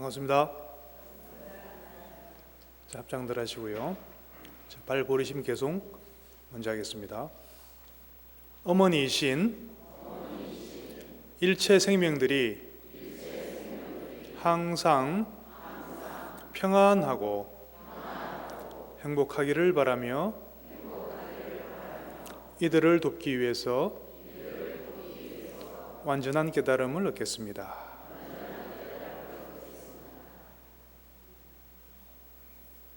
반갑습니다. 자, 합장들 하시고요. 자, 발고리심 개송 먼저 하겠습니다. 어머니이신 일체 생명들이 항상 평안하고 행복하기를 바라며 이들을 돕기 위해서 완전한 깨달음을 얻겠습니다.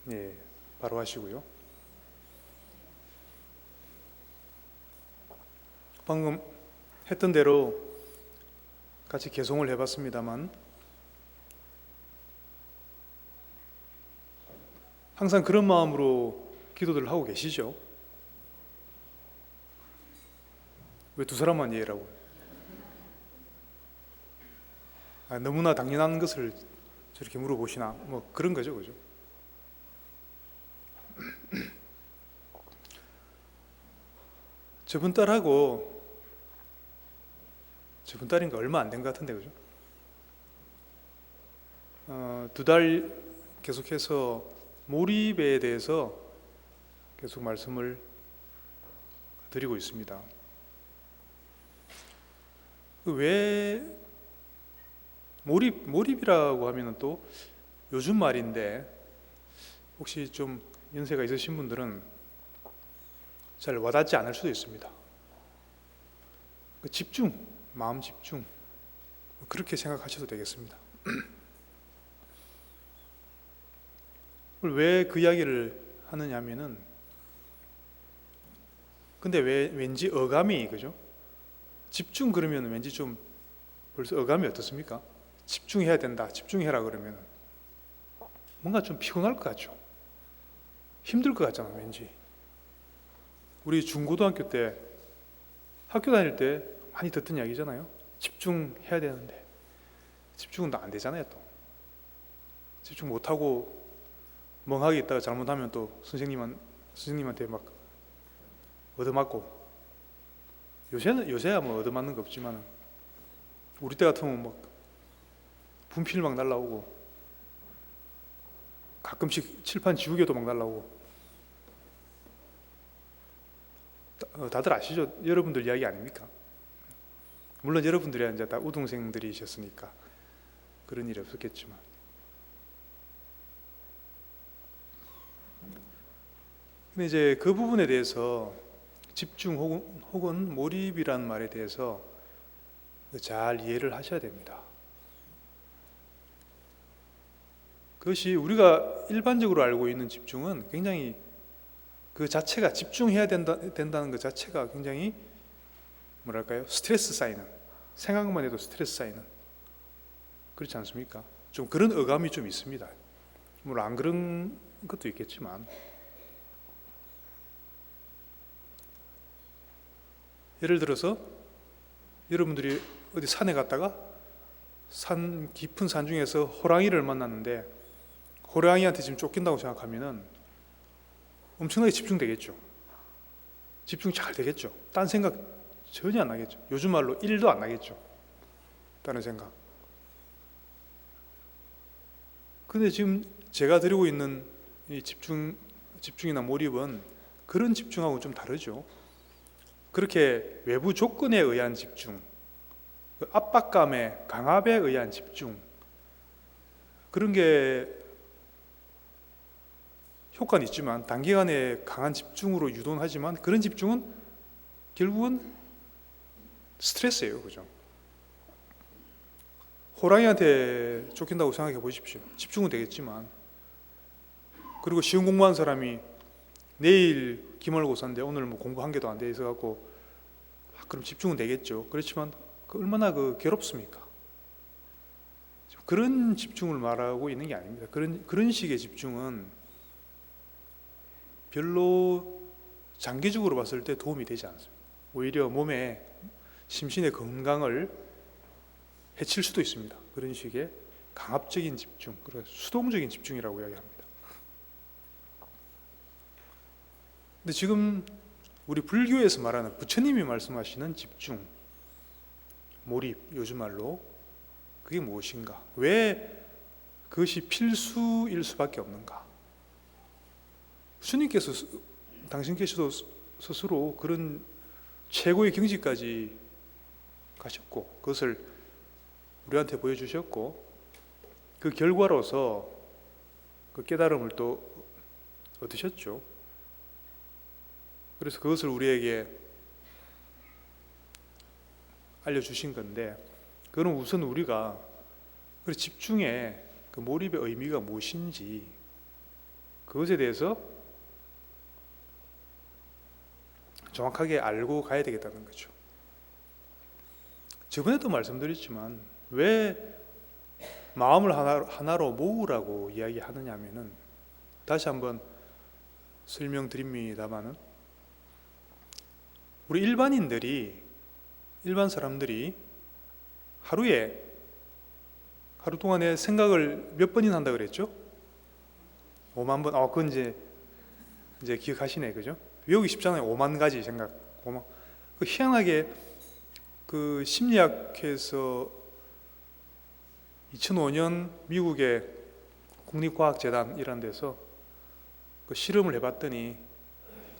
네, 바로 하시고요. 방금 했던 대로 같이 개송을 해봤습니다만 항상 그런 마음으로 기도들을 하고 계시죠? 왜 두 사람만 이해라고? 너무나 당연한 것을 저렇게 물어보시나? 뭐 그런 거죠, 그죠? 저분 딸인가 얼마 안 된 것 같은데, 그죠? 2달 계속해서 몰입에 대해서 계속 말씀을 드리고 있습니다. 왜 몰입이라고 하면은 또 요즘 말인데 혹시 좀 연세가 있으신 분들은 잘 와닿지 않을 수도 있습니다. 집중, 마음 집중, 그렇게 생각하셔도 되겠습니다. 왜 그 이야기를 하느냐 하면은 근데 왜 왠지 어감이, 그죠? 집중 그러면 왠지 좀 벌써 어감이 어떻습니까? 집중해야 된다, 집중해라 그러면 뭔가 좀 피곤할 것 같죠? 힘들 것 같잖아, 왠지. 우리 중고등학교 때 학교 다닐 때 많이 듣던 이야기잖아요. 집중해야 되는데 집중은 안 되잖아요. 또 집중 못하고 멍하게 있다가 잘못하면 또 선생님한테 막 얻어맞고. 요새야 뭐 얻어맞는 거 없지만 우리 때 같으면 막 분필 막 날라오고 가끔씩 칠판 지우개도 막 날라오고. 다들 아시죠? 여러분들 이야기 아닙니까? 물론 여러분들이 이제 다 우등생들이셨으니까 그런 일이 없었겠지만, 근데 이제 그 부분에 대해서 집중 혹은 몰입이라는 말에 대해서 잘 이해를 하셔야 됩니다. 그것이 우리가 일반적으로 알고 있는 집중은 굉장히 그 자체가 집중해야 된다는 것 자체가 굉장히 뭐랄까요? 스트레스 쌓이는, 생각만 해도 스트레스 쌓이는, 그렇지 않습니까? 좀 그런 어감이 좀 있습니다. 물론 안 그런 것도 있겠지만, 예를 들어서 여러분들이 어디 산에 갔다가 깊은 산 중에서 호랑이를 만났는데 호랑이한테 지금 쫓긴다고 생각하면은 엄청나게 집중되겠죠. 집중 잘 되겠죠. 딴 생각 전혀 안 나겠죠. 요즘 말로 1도 안 나겠죠. 다른 생각. 근데 지금 제가 드리고 있는 이 집중이나 몰입은 그런 집중하고는 좀 다르죠. 그렇게 외부 조건에 의한 집중, 압박감에, 강압에 의한 집중, 그런 게 효과는 있지만 단기간에 강한 집중으로 유도하지만 그런 집중은 결국은 스트레스예요, 그죠? 호랑이한테 쫓긴다고 생각해 보십시오. 집중은 되겠지만, 그리고 시험 공부한 사람이 내일 기말고사인데 오늘 뭐 공부 한 개도 안 돼 있어 갖고 그럼 집중은 되겠죠. 그렇지만 얼마나 괴롭습니까? 그런 집중을 말하고 있는 게 아닙니다. 그런 식의 집중은 별로 장기적으로 봤을 때 도움이 되지 않습니다. 오히려 몸에 심신의 건강을 해칠 수도 있습니다. 그런 식의 강압적인 집중, 그리고 수동적인 집중이라고 이야기합니다. 근데 지금 우리 불교에서 말하는 부처님이 말씀하시는 집중, 몰입, 요즘 말로 그게 무엇인가? 왜 그것이 필수일 수밖에 없는가? 주님께서 당신께서도 스스로 그런 최고의 경지까지 가셨고 그것을 우리한테 보여주셨고 그 결과로서 그 깨달음을 또 얻으셨죠. 그래서 그것을 우리에게 알려주신 건데 그건 우선 우리가 그 집중의 그 몰입의 의미가 무엇인지 그것에 대해서 정확하게 알고 가야 되겠다는 거죠. 저번에도 말씀드렸지만 왜 마음을 하나로 모으라고 이야기하느냐 하면은 다시 한번 설명드립니다마는 우리 일반 사람들이 하루 동안에 생각을 몇 번이나 한다 그랬죠? 5만 번. 그건 이제 기억하시네, 그죠? 외우기 쉽잖아요. 5만 가지 생각. 그 희한하게 그 심리학회에서 2005년 미국의 국립과학재단이라는 데서 그 실험을 해봤더니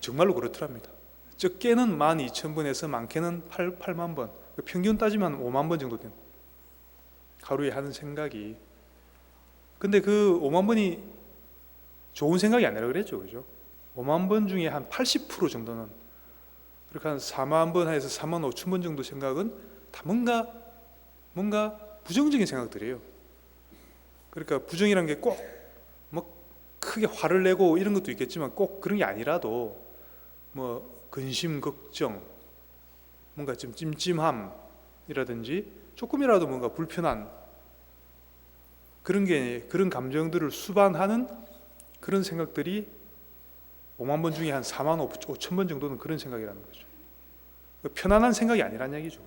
정말로 그렇더랍니다. 적게는 12,000번에서 많게는 8만 번. 평균 따지면 5만 번 정도 됩니다. 하루에 하는 생각이. 근데 그 5만 번이 좋은 생각이 아니라 그랬죠, 그죠? 5만 번 중에 한 80% 정도는 그렇게 한 4만 번 해서 4만 5천 번 정도 생각은 다 뭔가 부정적인 생각들이에요. 그러니까 부정이란 게 꼭 뭐 크게 화를 내고 이런 것도 있겠지만 꼭 그런 게 아니라도 뭐 근심, 걱정, 뭔가 좀 찜찜함이라든지 조금이라도 뭔가 불편한 그런 감정들을 수반하는 그런 생각들이 5만 번 중에 한 4만 5천 번 정도는 그런 생각이라는 거죠. 편안한 생각이 아니란 얘기죠.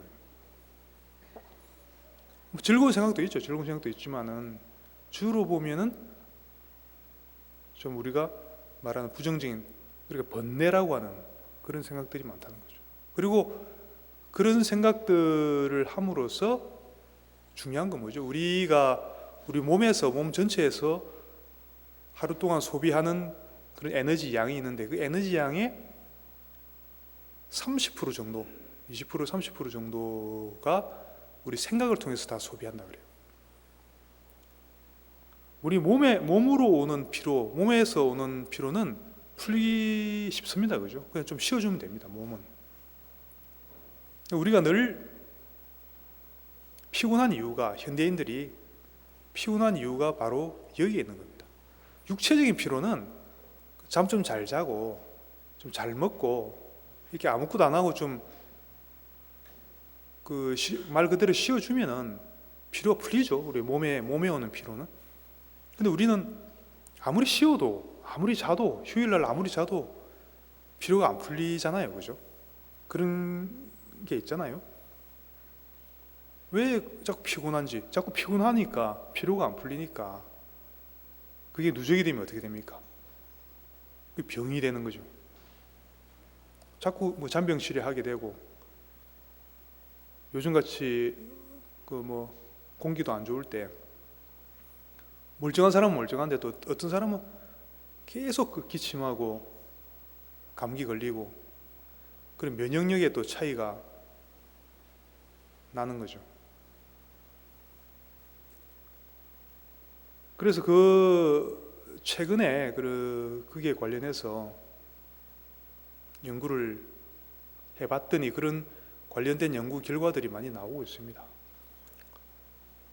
즐거운 생각도 있죠. 즐거운 생각도 있지만은 주로 보면은 좀 우리가 말하는 부정적인 우리가 번뇌라고 하는 그런 생각들이 많다는 거죠. 그리고 그런 생각들을 함으로써 중요한 건 뭐죠? 우리 몸 전체에서 하루 동안 소비하는 그런 에너지 양이 있는데 그 에너지 양의 30% 정도, 20%, 30% 정도가 우리 생각을 통해서 다 소비한다 그래요. 우리 몸으로 오는 피로, 몸에서 오는 피로는 풀기 쉽습니다, 그죠? 그냥 좀 쉬어주면 됩니다, 몸은. 우리가 늘 피곤한 이유가, 현대인들이 피곤한 이유가 바로 여기에 있는 겁니다. 육체적인 피로는 잠 좀 잘 자고, 좀 잘 먹고, 이렇게 아무것도 안 하고 좀 말 그대로 쉬어주면은 피로가 풀리죠. 우리 몸에 오는 피로는. 근데 우리는 아무리 쉬어도, 아무리 자도, 휴일날 아무리 자도 피로가 안 풀리잖아요, 그죠? 그런 게 있잖아요. 왜 자꾸 피곤한지, 자꾸 피곤하니까 피로가 안 풀리니까 그게 누적이 되면 어떻게 됩니까? 그게 병이 되는 거죠. 자꾸 잔병 치레하게 되고 요즘같이 공기도 안 좋을 때 멀쩡한 사람은 멀쩡한데 또 어떤 사람은 계속 기침하고 감기 걸리고 그런 면역력에 또 차이가 나는 거죠. 그래서 최근에 그게 관련해서 연구를 해봤더니 그런 관련된 연구 결과들이 많이 나오고 있습니다.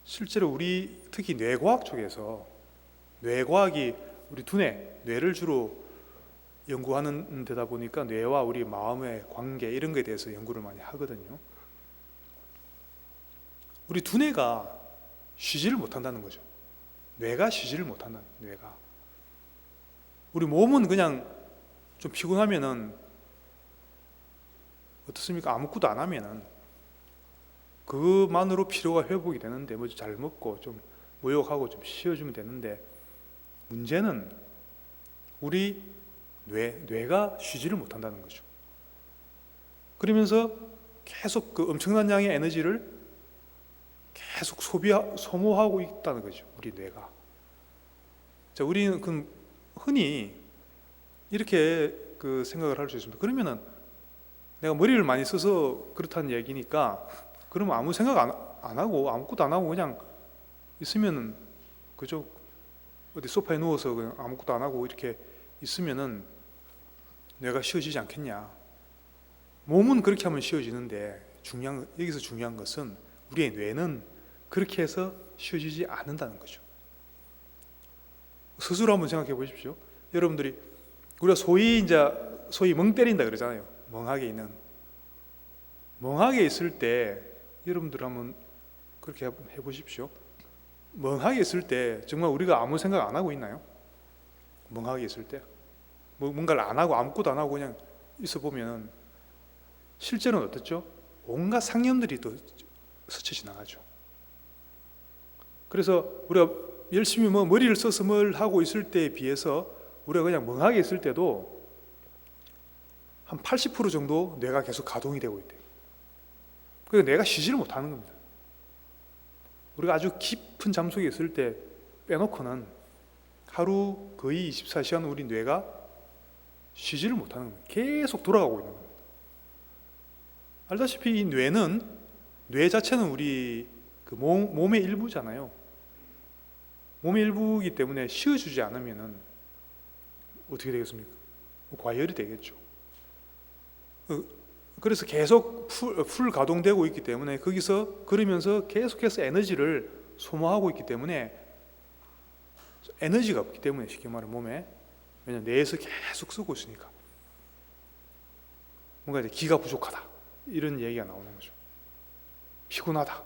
실제로 특히 뇌과학 쪽에서 뇌과학이 우리 뇌를 주로 연구하는 데다 보니까 뇌와 우리 마음의 관계 이런 거에 대해서 연구를 많이 하거든요. 우리 두뇌가 쉬지를 못한다는 거죠. 뇌가 쉬지를 못한다는 뇌가. 우리 몸은 그냥 좀 피곤하면은 어떻습니까? 아무것도 안 하면은 그것만으로 피로가 회복이 되는데 잘 먹고 좀 목욕하고 좀 쉬어주면 되는데 문제는 우리 뇌가 쉬지를 못한다는 거죠. 그러면서 계속 엄청난 양의 에너지를 계속 소모하고 있다는 거죠. 우리 뇌가. 자, 우리는 흔히 이렇게 그 생각을 할 수 있습니다. 그러면은 내가 머리를 많이 써서 그렇다는 얘기니까 그러면 아무 생각 안 하고 아무것도 안 하고 그냥 있으면은 그죠? 어디 소파에 누워서 그냥 아무것도 안 하고 이렇게 있으면은 뇌가 쉬어지지 않겠냐? 몸은 그렇게 하면 쉬어지는데 여기서 중요한 것은 우리의 뇌는 그렇게 해서 쉬어지지 않는다는 거죠. 스스로 한번 생각해 보십시오. 여러분들이 우리가 소위 멍 때린다 그러잖아요. 멍하게 있을 때 여러분들 한번 그렇게 해보십시오. 멍하게 있을 때 정말 우리가 아무 생각 안 하고 있나요? 멍하게 있을 때 뭔가를 안 하고 아무것도 안 하고 그냥 있어 보면 실제로는 어떻죠? 온갖 상념들이 또 스쳐 지나가죠. 그래서 우리가 열심히 머리를 써서 뭘 하고 있을 때에 비해서 우리가 그냥 멍하게 있을 때도 한 80% 정도 뇌가 계속 가동이 되고 있대요. 그래서 뇌가 쉬지를 못하는 겁니다. 우리가 아주 깊은 잠 속에 있을 때 빼놓고는 하루 거의 24시간 우리 뇌가 쉬지를 못하는 겁니다. 계속 돌아가고 있는 겁니다. 알다시피 이 뇌 자체는 우리 그 몸의 일부잖아요. 몸의 일부이기 때문에 쉬어주지 않으면은 어떻게 되겠습니까? 과열이 되겠죠. 그래서 계속 풀 가동되고 있기 때문에 거기서 그러면서 계속해서 에너지를 소모하고 있기 때문에 에너지가 없기 때문에 쉽게 말해 몸에 왜냐면 뇌에서 계속 쓰고 있으니까 뭔가 이제 기가 부족하다 이런 얘기가 나오는 거죠. 피곤하다,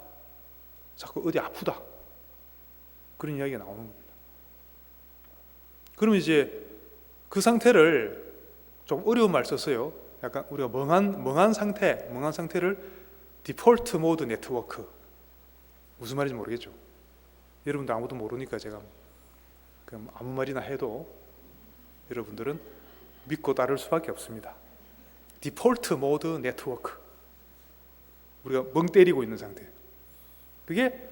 자꾸 어디 아프다 그런 이야기가 나오는 겁니다. 그러면 이제 그 상태를 좀 어려운 말 썼어요. 약간 우리가 멍한 상태를 디폴트 모드 네트워크 무슨 말인지 모르겠죠. 여러분도 아무도 모르니까 제가 그냥 아무 말이나 해도 여러분들은 믿고 따를 수밖에 없습니다. 디폴트 모드 네트워크 우리가 멍 때리고 있는 상태 그게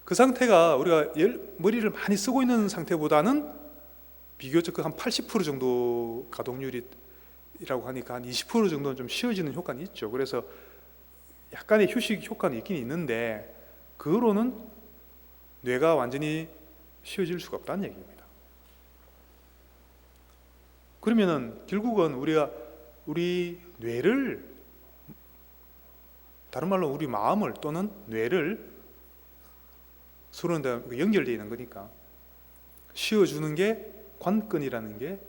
그 상태가 우리가 머리를 많이 쓰고 있는 상태보다는 비교적 한 80% 정도 가동률이라고 하니까 한 20% 정도는 좀 쉬어지는 효과는 있죠. 그래서 약간의 휴식 효과는 있긴 있는데 그거로는 뇌가 완전히 쉬어질 수가 없다는 얘기입니다. 그러면은 결국은 우리가 우리 뇌를 다른 말로 우리 마음을 또는 뇌를 서로 연결되어 있는 거니까 쉬어주는 게 관건이라는 게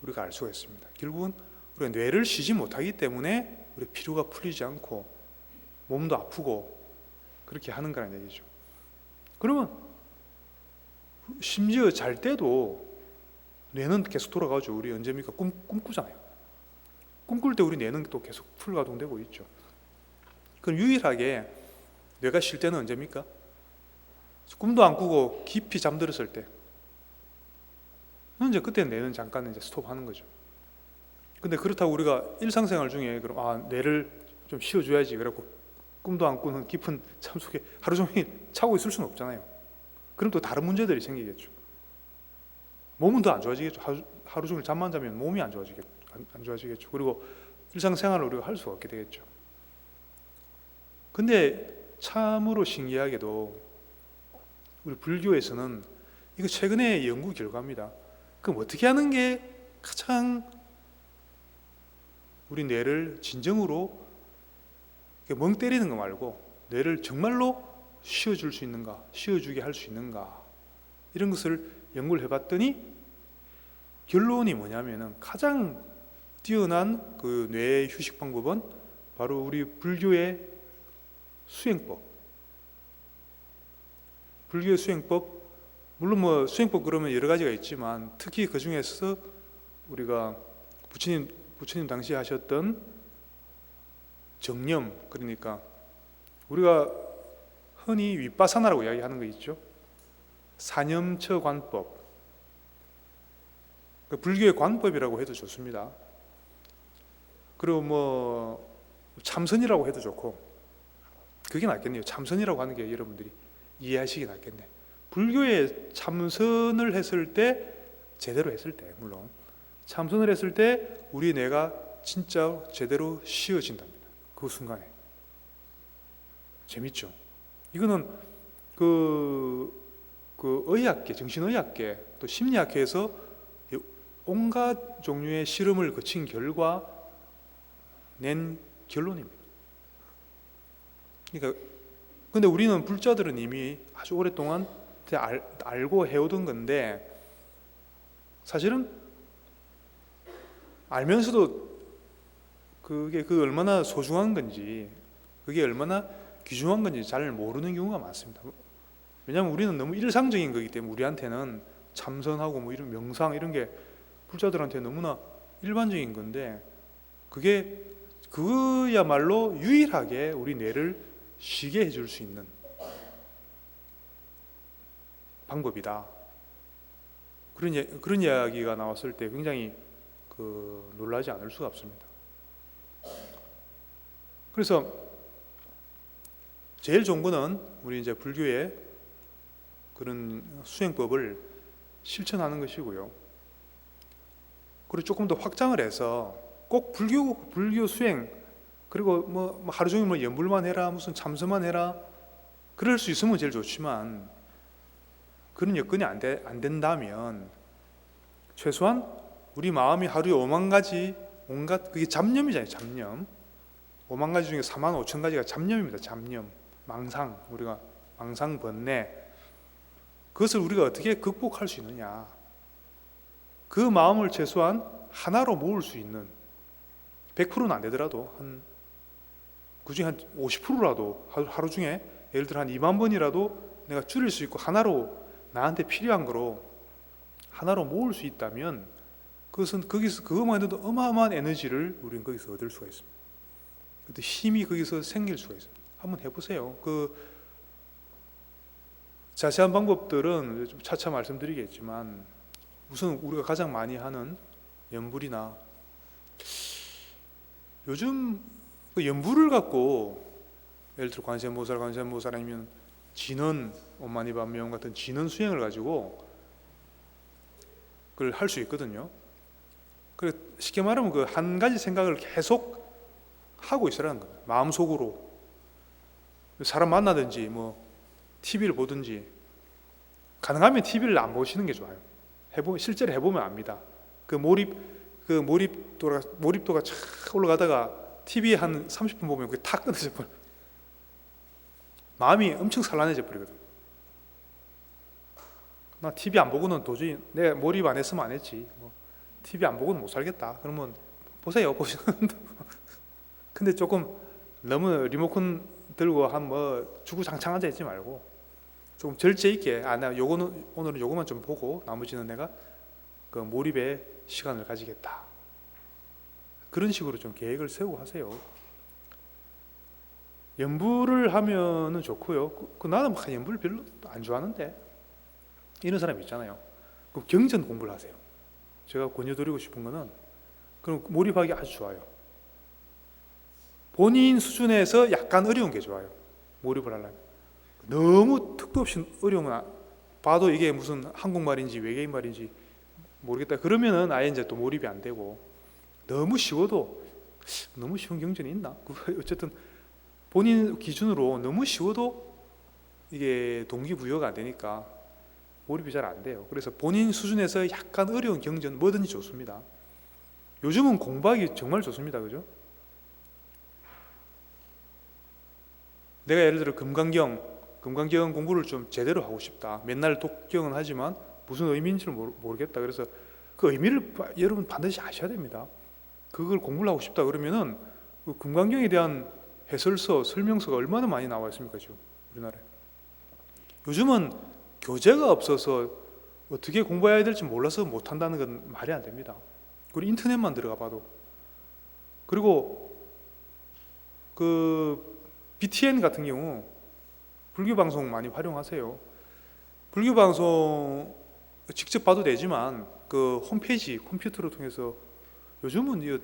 우리가 알 수가 있습니다. 결국은 우리가 뇌를 쉬지 못하기 때문에 우리 피로가 풀리지 않고 몸도 아프고 그렇게 하는 거라는 얘기죠. 그러면 심지어 잘 때도 뇌는 계속 돌아가죠. 우리 언제입니까? 꿈꾸잖아요. 꿈꿀 때 우리 뇌는 또 계속 풀 가동되고 있죠. 그럼 유일하게 뇌가 쉴 때는 언제입니까? 꿈도 안 꾸고 깊이 잠들었을 때. 이제 그때 뇌는 잠깐 이제 스톱하는 거죠. 근데 그렇다고 우리가 일상생활 중에 그럼 뇌를 좀 쉬어줘야지. 그래갖고 꿈도 안 꾸는 깊은 잠 속에 하루 종일 자고 있을 수는 없잖아요. 그럼 또 다른 문제들이 생기겠죠. 몸은 더 안 좋아지겠죠. 하루 종일 잠만 자면 몸이 안 좋아지겠죠. 그리고 일상생활을 우리가 할 수가 없게 되겠죠. 근데 참으로 신기하게도 우리 불교에서는 이거 최근에 연구 결과입니다. 그럼 어떻게 하는 게 가장 우리 뇌를 진정으로 멍 때리는 거 말고 뇌를 정말로 쉬어줄 수 있는가, 쉬어주게 할 수 있는가 이런 것을 연구를 해봤더니 결론이 뭐냐면은 가장 뛰어난 그 뇌의 휴식 방법은 바로 우리 불교의 수행법. 불교의 수행법, 물론 수행법 그러면 여러 가지가 있지만 특히 그 중에서 우리가 부처님 당시에 하셨던 정념, 그러니까 우리가 흔히 윗바사나라고 이야기하는 거 있죠. 사념처 관법, 불교의 관법이라고 해도 좋습니다. 그리고 참선이라고 해도 좋고 그게 낫겠네요. 참선이라고 하는 게 여러분들이 이해하시기 낫겠네. 불교의 참선을 했을 때 제대로 했을 때, 물론 참선을 했을 때 우리 뇌가 진짜 제대로 쉬어진답니다. 그 순간에. 재밌죠? 이거는 그 의학계, 정신의학계, 또 심리학계에서 온갖 종류의 실험을 거친 결과 낸 결론입니다. 그러니까 근데 우리는 불자들은 이미 아주 오랫동안 알고 해오던 건데, 사실은 알면서도 그게 얼마나 소중한 건지, 그게 얼마나 귀중한 건지 잘 모르는 경우가 많습니다. 왜냐하면 우리는 너무 일상적인 거기 때문에 우리한테는 참선하고 뭐 이런 명상 이런 게 불자들한테 너무나 일반적인 건데, 그야말로 유일하게 우리 뇌를 쉬게 해줄 수 있는 방법이다. 그런 이야기가 나왔을 때 굉장히 놀라지 않을 수가 없습니다. 그래서 제일 좋은 거는 우리 이제 불교의 그런 수행법을 실천하는 것이고요. 그리고 조금 더 확장을 해서 꼭 불교 수행, 그리고 뭐 하루 종일 뭐 연불만 해라, 무슨 참선만 해라, 그럴 수 있으면 제일 좋지만, 그런 여건이 안 된다면 최소한 우리 마음이 하루에 5만 가지 온갖, 그게 잡념이잖아요. 잡념. 5만 가지 중에 4만 5천 가지가 잡념입니다. 잡념, 망상, 우리가 망상 번뇌. 그것을 우리가 어떻게 극복할 수 있느냐. 그 마음을 최소한 하나로 모을 수 있는, 100%는 안 되더라도 그중에 한 50%라도 하루 중에 예를 들어 한 2만 번이라도 내가 줄일 수 있고 하나로, 나한테 필요한 거로 하나로 모을 수 있다면, 그것은 거기서 그것만 해도 어마어마한 에너지를 우리는 거기서 얻을 수가 있습니다. 그때 힘이 거기서 생길 수가 있습니다. 한번 해보세요. 자세한 방법들은 좀 차차 말씀드리겠지만, 우선 우리가 가장 많이 하는 연불이나, 요즘 연불을 갖고 예를 들어 관세음보살 아니면 진원, 엄마니반명 같은 진원 수행을 가지고 그걸 할 수 있거든요. 그래 쉽게 말하면 그 한 가지 생각을 계속 하고 있으라는 거예요. 마음속으로 사람 만나든지 뭐 TV를 보든지, 가능하면 TV를 안 보시는 게 좋아요. 실제로 해보면 압니다. 몰입도가 착 올라가다가 TV에 한 30분 보면 그게 탁 끊어져 버려요. 마음이 엄청 산란해져 버리거든. 나 TV 안 보고는 도저히, 내가 몰입 안 했으면 안 했지, TV 안 보고는 못 살겠다. 그러면 보세요. 근데 조금 너무 리모컨 들고 주구장창 앉아 있지 말고 좀 절제 있게, 나 오늘은 요거만 좀 보고 나머지는 내가 그 몰입의 시간을 가지겠다. 그런 식으로 좀 계획을 세우고 하세요. 연불을 하면은 좋고요. 나는 연불 별로 안 좋아하는데, 이런 사람 있잖아요. 그럼 경전 공부를 하세요. 제가 권유드리고 싶은 거는, 그럼 몰입하기 아주 좋아요. 본인 수준에서 약간 어려운 게 좋아요. 몰입을 하려면. 너무 턱도 없이 어려우면, 봐도 이게 무슨 한국말인지 외계인 말인지 모르겠다 그러면은 아예 이제 또 몰입이 안 되고, 너무 쉬운 경전이 있나? 어쨌든 본인 기준으로 너무 쉬워도 이게 동기부여가 안 되니까 몰입이 잘 안 돼요. 그래서 본인 수준에서 약간 어려운 경전 뭐든지 좋습니다. 요즘은 공부하기 정말 좋습니다. 그죠? 내가 예를 들어 금강경 공부를 좀 제대로 하고 싶다. 맨날 독경은 하지만 무슨 의미인지를 모르겠다. 그래서 그 의미를 여러분 반드시 아셔야 됩니다. 그걸 공부를 하고 싶다 그러면은 그 금강경에 대한 해설서, 설명서가 얼마나 많이 나와 있습니까, 지금 우리나라에. 요즘은 교재가 없어서 어떻게 공부해야 될지 몰라서 못한다는 건 말이 안 됩니다. 그리고 인터넷만 들어가 봐도. 그리고 BTN 같은 경우 불교 방송 많이 활용하세요. 불교 방송 직접 봐도 되지만 그 홈페이지 컴퓨터로 통해서 요즘은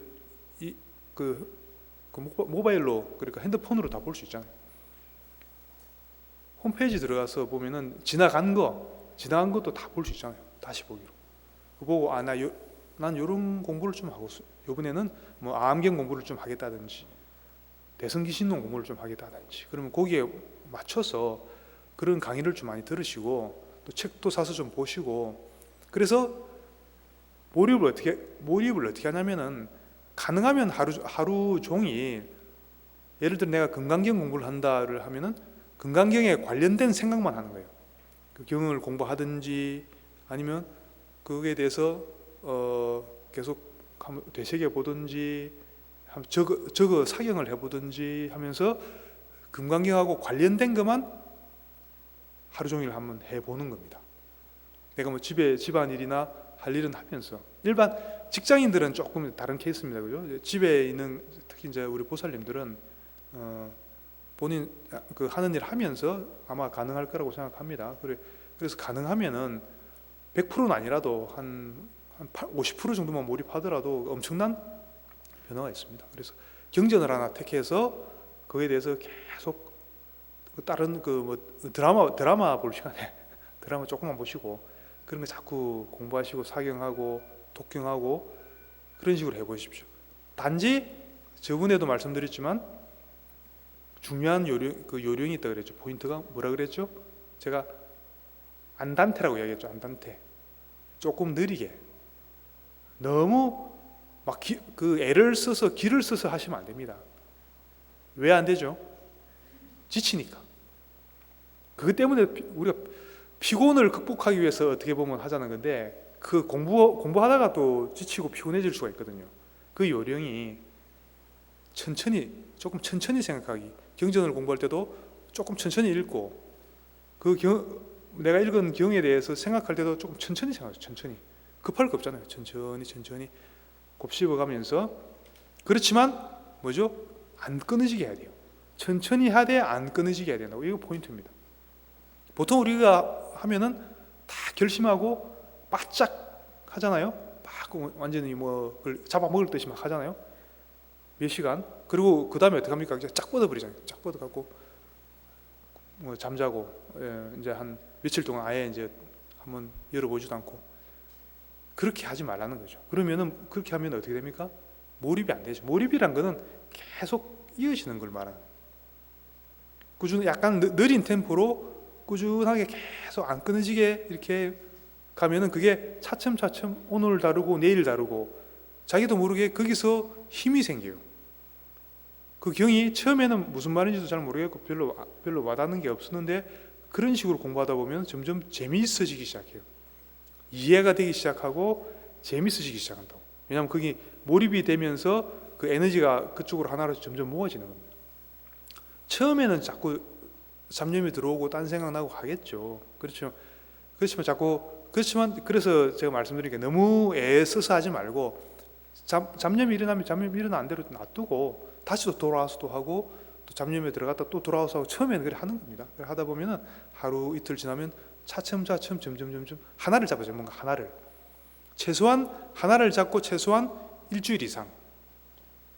모바일로, 그러니까 핸드폰으로 다 볼 수 있잖아요. 홈페이지 들어가서 보면은 지나간 것도 다 볼 수 있잖아요. 다시 보기로. 그 보고 난 요런 공부를 좀 하고 요번에는 뭐 암경 공부를 좀 하겠다든지 대성기신론 공부를 좀 하겠다든지, 그러면 거기에 맞춰서 그런 강의를 좀 많이 들으시고 또 책도 사서 좀 보시고, 그래서 몰입을 어떻게 하냐면은 가능하면 하루 종일, 예를 들어 내가 금강경 공부를 한다를 하면은 금강경에 관련된 생각만 하는 거예요. 그 경을 공부하든지 아니면 그거에 대해서 계속 되새겨 보든지 적어 사경을 해보든지 하면서 금강경하고 관련된 것만 하루 종일 한번 해보는 겁니다. 내가 뭐 집안일이나 할 일은 하면서, 일반 직장인들은 조금 다른 케이스입니다. 그죠? 집에 있는 특히 이제 우리 보살님들은 본인 그 하는 일 하면서 아마 가능할 거라고 생각합니다. 그래서 가능하면은 100%는 아니라도 한 50% 정도만 몰입하더라도 엄청난 변화가 있습니다. 그래서 경전을 하나 택해서 그거에 대해서 계속 다른 뭐 드라마 볼 시간에 드라마 조금만 보시고 그런 거 자꾸 공부하시고 사경하고 독경하고 그런 식으로 해보십시오. 단지 저번에도 말씀드렸지만 중요한 요령이 있다 그랬죠. 포인트가 뭐라 그랬죠? 제가 안단테라고 이야기했죠. 안단테. 조금 느리게. 너무 막 애를 써서 기를 써서 하시면 안 됩니다. 왜 안 되죠? 지치니까. 그것 때문에 우리가 피곤을 극복하기 위해서 어떻게 보면 하자는 건데, 그 공부하다가 또 지치고 피곤해질 수가 있거든요. 그 요령이 조금 천천히 생각하기. 경전을 공부할 때도 조금 천천히 읽고, 내가 읽은 경에 대해서 생각할 때도 조금 천천히 생각하죠. 천천히. 급할 거 없잖아요. 천천히 곱씹어가면서. 그렇지만 뭐죠? 안 끊어지게 해야 돼요. 천천히 하되 안 끊어지게 해야 된다고. 이거 포인트입니다. 보통 우리가 하면은 다 결심하고 바짝 하잖아요. 막 완전히 뭐 그걸 잡아먹을 듯이 막 하잖아요. 몇 시간. 그리고 그 다음에 어떻게 합니까? 쫙 뻗어버리잖아요. 쫙 뻗어갖고 뭐 잠자고, 이제 한 며칠 동안 아예 이제 한번 열어보지도 않고. 그렇게 하지 말라는 거죠. 그러면은 그렇게 하면 어떻게 됩니까? 몰입이 안 되죠. 몰입이란 거는 계속 이어지는 걸 말하는. 꾸준히 약간 느린 템포로 꾸준하게 계속 안 끊어지게 이렇게 가면은 그게 차츰차츰 오늘 다르고 내일 다르고 자기도 모르게 거기서 힘이 생겨요. 그 경이 처음에는 무슨 말인지도 잘 모르겠고 별로 와닿는 게 없었는데, 그런 식으로 공부하다 보면 점점 재미있어지기 시작해요. 이해가 되기 시작하고 재미있어지기 시작한다고. 왜냐하면 거기 몰입이 되면서 그 에너지가 그쪽으로 하나로 점점 모아지는 겁니다. 처음에는 자꾸 잡념이 들어오고 딴 생각나고 하겠죠. 그렇죠. 그렇지만 그래서 제가 말씀드린 게 너무 애써서 하지 말고 잡념이 일어나면 잡념이 일어나는 대로 놔두고 다시 또 돌아와서 또 하고 또 잡념에 들어갔다 또 돌아와서 하고, 처음에는 그래 하는 겁니다. 그래 하다 보면은 하루 이틀 지나면 차츰차츰 점점 하나를 잡아줘. 뭔가 하나를 최소한 하나를 잡고 최소한 일주일 이상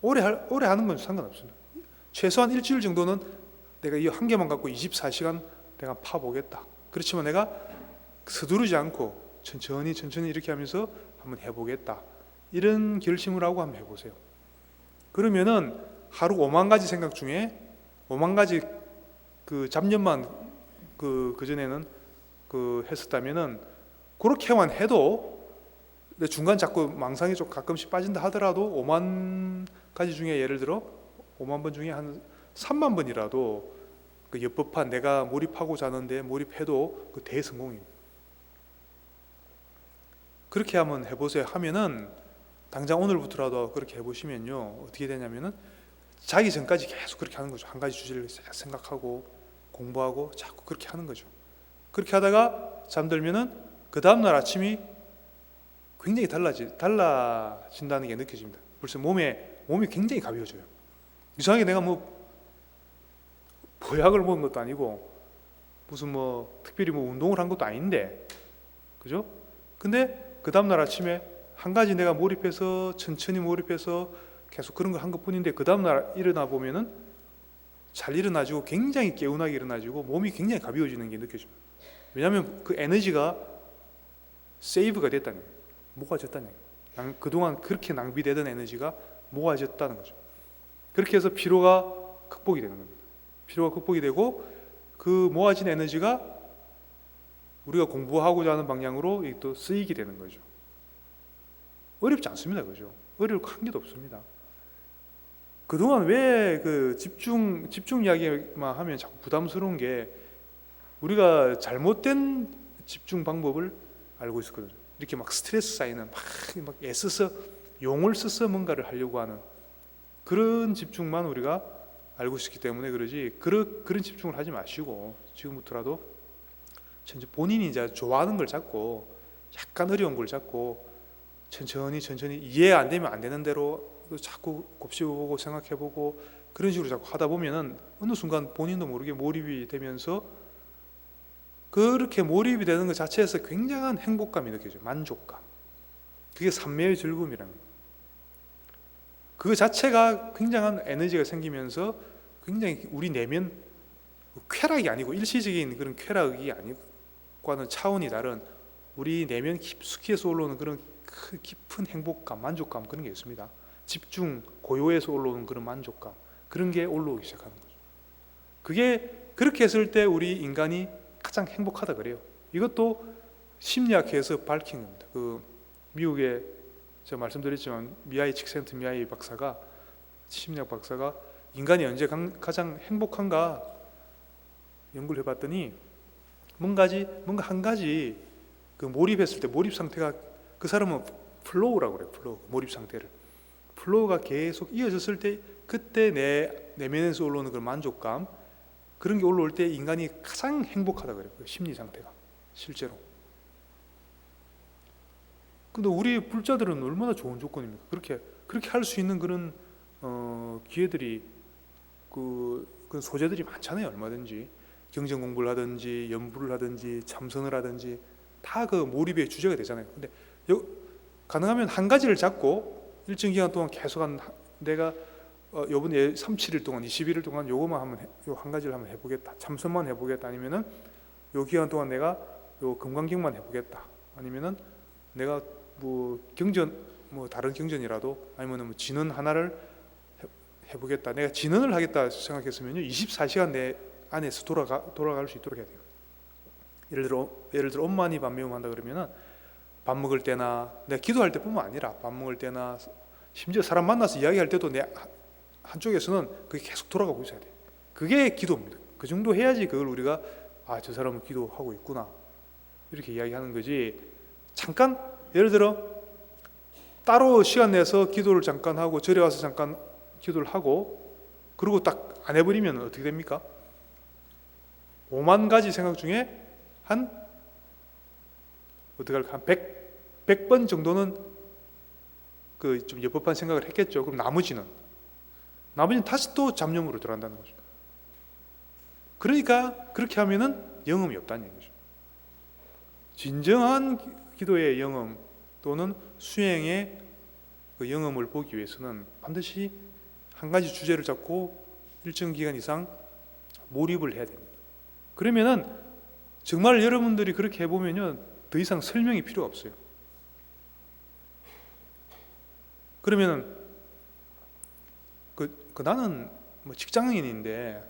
오래 하는 건 상관없습니다. 최소한 일주일 정도는 내가 이 한 개만 갖고 24시간 내가 파보겠다. 그렇지만 내가 서두르지 않고 천천히 이렇게 하면서 한번 해보겠다. 이런 결심을 하고 한번 해보세요. 그러면은 하루 5만 가지 생각 중에 5만 가지 그 잡념만 그전에는 했었다면은 그렇게만 해도, 중간 자꾸 망상이 좀 가끔씩 빠진다 하더라도 5만 가지 중에 예를 들어 5만 번 중에 한 3만 번이라도 그 엽법한 내가 몰입하고자 하는데 몰입해도 그 대성공입니다. 그렇게 한번 해보세요. 하면은 당장 오늘부터라도 그렇게 해보시면요, 어떻게 되냐면은 자기 전까지 계속 그렇게 하는 거죠. 한 가지 주제를 생각하고 공부하고 자꾸 그렇게 하는 거죠. 그렇게 하다가 잠들면은 그 다음날 아침이 굉장히 달라진다는 게 느껴집니다. 벌써 몸이 굉장히 가벼워져요. 이상하게 내가 뭐 보약을 먹은 것도 아니고 무슨 뭐 특별히 뭐 운동을 한 것도 아닌데, 그죠? 근데 그 다음날 아침에 한 가지 내가 천천히 몰입해서 계속 그런 거 한 것뿐인데, 그 다음날 일어나 보면은 잘 일어나지고 굉장히 개운하게 일어나지고 몸이 굉장히 가벼워지는 게 느껴집니다. 왜냐하면 그 에너지가 세이브가 됐다는 거예요. 모아졌다는 얘기예요. 그동안 그렇게 낭비되던 에너지가 모아졌다는 거죠. 그렇게 해서 피로가 극복이 되는 겁니다. 피로가 극복이 되고 그 모아진 에너지가 우리가 공부하고자 하는 방향으로 또 쓰이게 되는 거죠. 어렵지 않습니다. 그죠? 어려울 한 개도 없습니다. 그동안 왜 그 집중 이야기만 하면 자꾸 부담스러운 게 우리가 잘못된 집중 방법을 알고 있었거든요. 이렇게 막 스트레스 쌓이는 막 애써서 용을 써서 뭔가를 하려고 하는 그런 집중만 우리가 알고 있었기 때문에 그러지 그런 집중을 하지 마시고 지금부터라도 본인이 이제 좋아하는 걸 잡고 약간 어려운 걸 잡고 천천히 이해 안 되면 안 되는 대로 자꾸 곱씹어보고 생각해보고 그런 식으로 자꾸 하다 보면은 어느 순간 본인도 모르게 몰입이 되면서 그렇게 몰입이 되는 것 자체에서 굉장한 행복감이 느껴져요. 만족감. 그게 삼매의 즐거움이라는 거예요. 그 자체가 굉장한 에너지가 생기면서 굉장히 우리 내면 쾌락이 아니고 일시적인 그런 쾌락이 아니고는 차원이 다른 우리 내면 깊숙이에서 올라오는 그런 깊은 행복감, 만족감 그런 게 있습니다. 집중, 고요에서 올라오는 그런 만족감 그런 게 올라오기 시작하는 거죠. 그게 그렇게 했을 때 우리 인간이 가장 행복하다 그래요. 이것도 심리학에서 밝힌 겁니다. 그 미국의 제가 말씀드렸지만 미하이 칙센트미하이 박사가 심리학 박사가 인간이 언제 가장 행복한가 연구를 해봤더니 뭔가 한 가지 그 몰입했을 때 몰입 상태가 그 사람은 플로우라고 그래요. 플로우 몰입 상태를 플로우가 계속 이어졌을 때 그때 내 내면에서 올라오는 그런 만족감 그런 게 올라올 때 인간이 가장 행복하다 그래요. 그 심리 상태가 실제로. 근데 우리 불자들은 얼마나 좋은 조건입니까? 그렇게 할 수 있는 그런 기회들이 그 소재들이 많잖아요. 얼마든지 경전 공부를 하든지 연부를 하든지 참선을 하든지 다 그 몰입의 주제가 되잖아요. 근데 가능하면 한 가지를 잡고 일정 기간 동안 계속 내가 요번에 37일 동안 21일 동안 요거만 한번 요 한 가지를 한번 해보겠다. 참선만 해보겠다. 아니면은 요 기간 동안 내가 요 금강경만 해보겠다. 아니면은 내가 뭐 경전 뭐 다른 경전이라도 아니면은 뭐 진언 하나를 해보겠다. 내가 진언을 하겠다 생각했으면요 24시간 내 안에서 돌아갈 수 있도록 해야 돼요. 예를 들어 엄마니 밤매움 한다 그러면은 밥 먹을 때나 내가 기도할 때뿐만 아니라 밥 먹을 때나 심지어 사람 만나서 이야기할 때도 내 한쪽에서는 그게 계속 돌아가고 있어야 돼요. 그게 기도입니다. 그 정도 해야지 그걸 우리가 저 사람은 기도하고 있구나 이렇게 이야기하는 거지. 잠깐 예를 들어 따로 시간 내서 기도를 잠깐 하고 절에 와서 잠깐 기도를 하고 그리고 딱 안 해버리면 어떻게 됩니까? 5만 가지 생각 중에 어떻게 할까? 한 100번 정도는 그 좀 옅법한 생각을 했겠죠. 그럼 나머지는 다시 또 잡념으로 들어간다는 거죠. 그러니까 그렇게 하면은 영음이 없다는 얘기죠. 진정한 기도의 영음 또는 수행의 그 영음을 보기 위해서는 반드시 한 가지 주제를 잡고 일정 기간 이상 몰입을 해야 됩니다. 그러면은 정말 여러분들이 그렇게 해보면요 더 이상 설명이 필요가 없어요. 그러면은 나는 뭐 직장인인데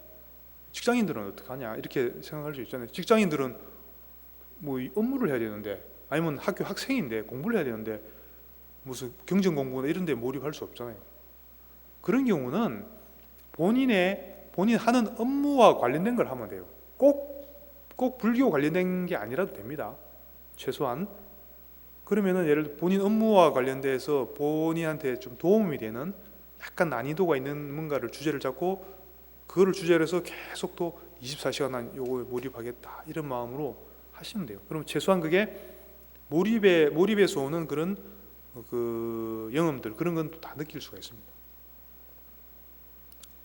직장인들은 어떻게 하냐 이렇게 생각할 수 있잖아요. 직장인들은 뭐 업무를 해야 되는데 아니면 학교 학생인데 공부를 해야 되는데 무슨 경전 공부나 이런 데 몰입할 수 없잖아요. 그런 경우는 본인 하는 업무와 관련된 걸 하면 돼요. 꼭 불교 관련된 게 아니라도 됩니다. 최소한. 그러면은 예를 들어 본인 업무와 관련돼서 본인한테 좀 도움이 되는 약간 난이도가 있는 뭔가를 주제를 잡고 그거를 주제로 해서 계속 또 24시간 난 요거에 몰입하겠다 이런 마음으로 하시면 돼요. 그럼 최소한 그게 몰입에서 오는 그런 그 영음들 그런 건 다 느낄 수가 있습니다.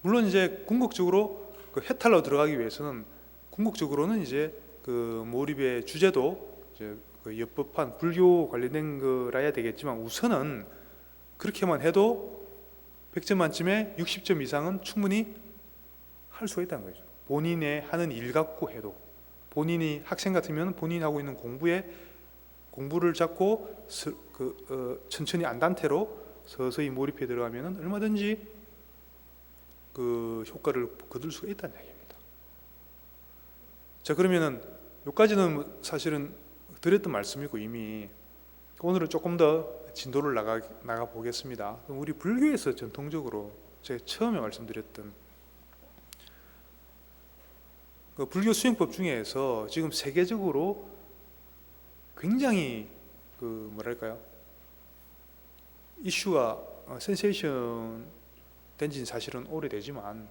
물론 이제 궁극적으로 그 해탈로 들어가기 위해서는 궁극적으로는 이제 그 몰입의 주제도 이제 그 옅법한 불교 관련된 거라야 되겠지만 우선은 그렇게만 해도 100점 만점에 60점 이상은 충분히 할 수가 있다는 거죠. 본인의 하는 일 갖고 해도 본인이 학생 같으면 본인이 하고 있는 공부에 공부를 잡고 천천히 안단테로 서서히 몰입해 들어가면 얼마든지 그 효과를 거둘 수가 있다는 이야기입니다. 자, 그러면은 여기까지는 사실은 드렸던 말씀이고 이미 오늘은 조금 더 진도를 나가 보겠습니다. 우리 불교에서 전통적으로 제가 처음에 말씀드렸던 그 불교 수행법 중에서 지금 세계적으로 굉장히 그 뭐랄까요, 이슈가 센세이션 된지는 사실은 오래되지만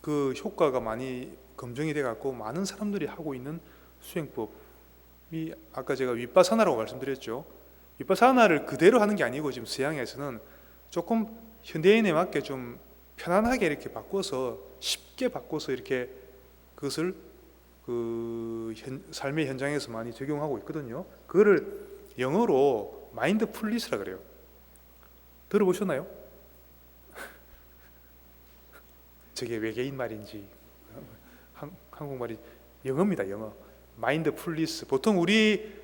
그 효과가 많이 검증이 돼 갖고 많은 사람들이 하고 있는 수행법이 아까 제가 윗바사나라고 말씀드렸죠. 윗바사나를 그대로 하는 게 아니고 지금 서양에서는 조금 현대인에 맞게 좀 편안하게 이렇게 바꿔서 쉽게 바꿔서 이렇게 그것을 그 삶의 현장에서 많이 적용하고 있거든요. 그거를 영어로 마인드풀리스라 그래요. 들어보셨나요? 저게 외계인 말인지 한국말이 영어입니다. 영어. 마인드풀리스. 보통 우리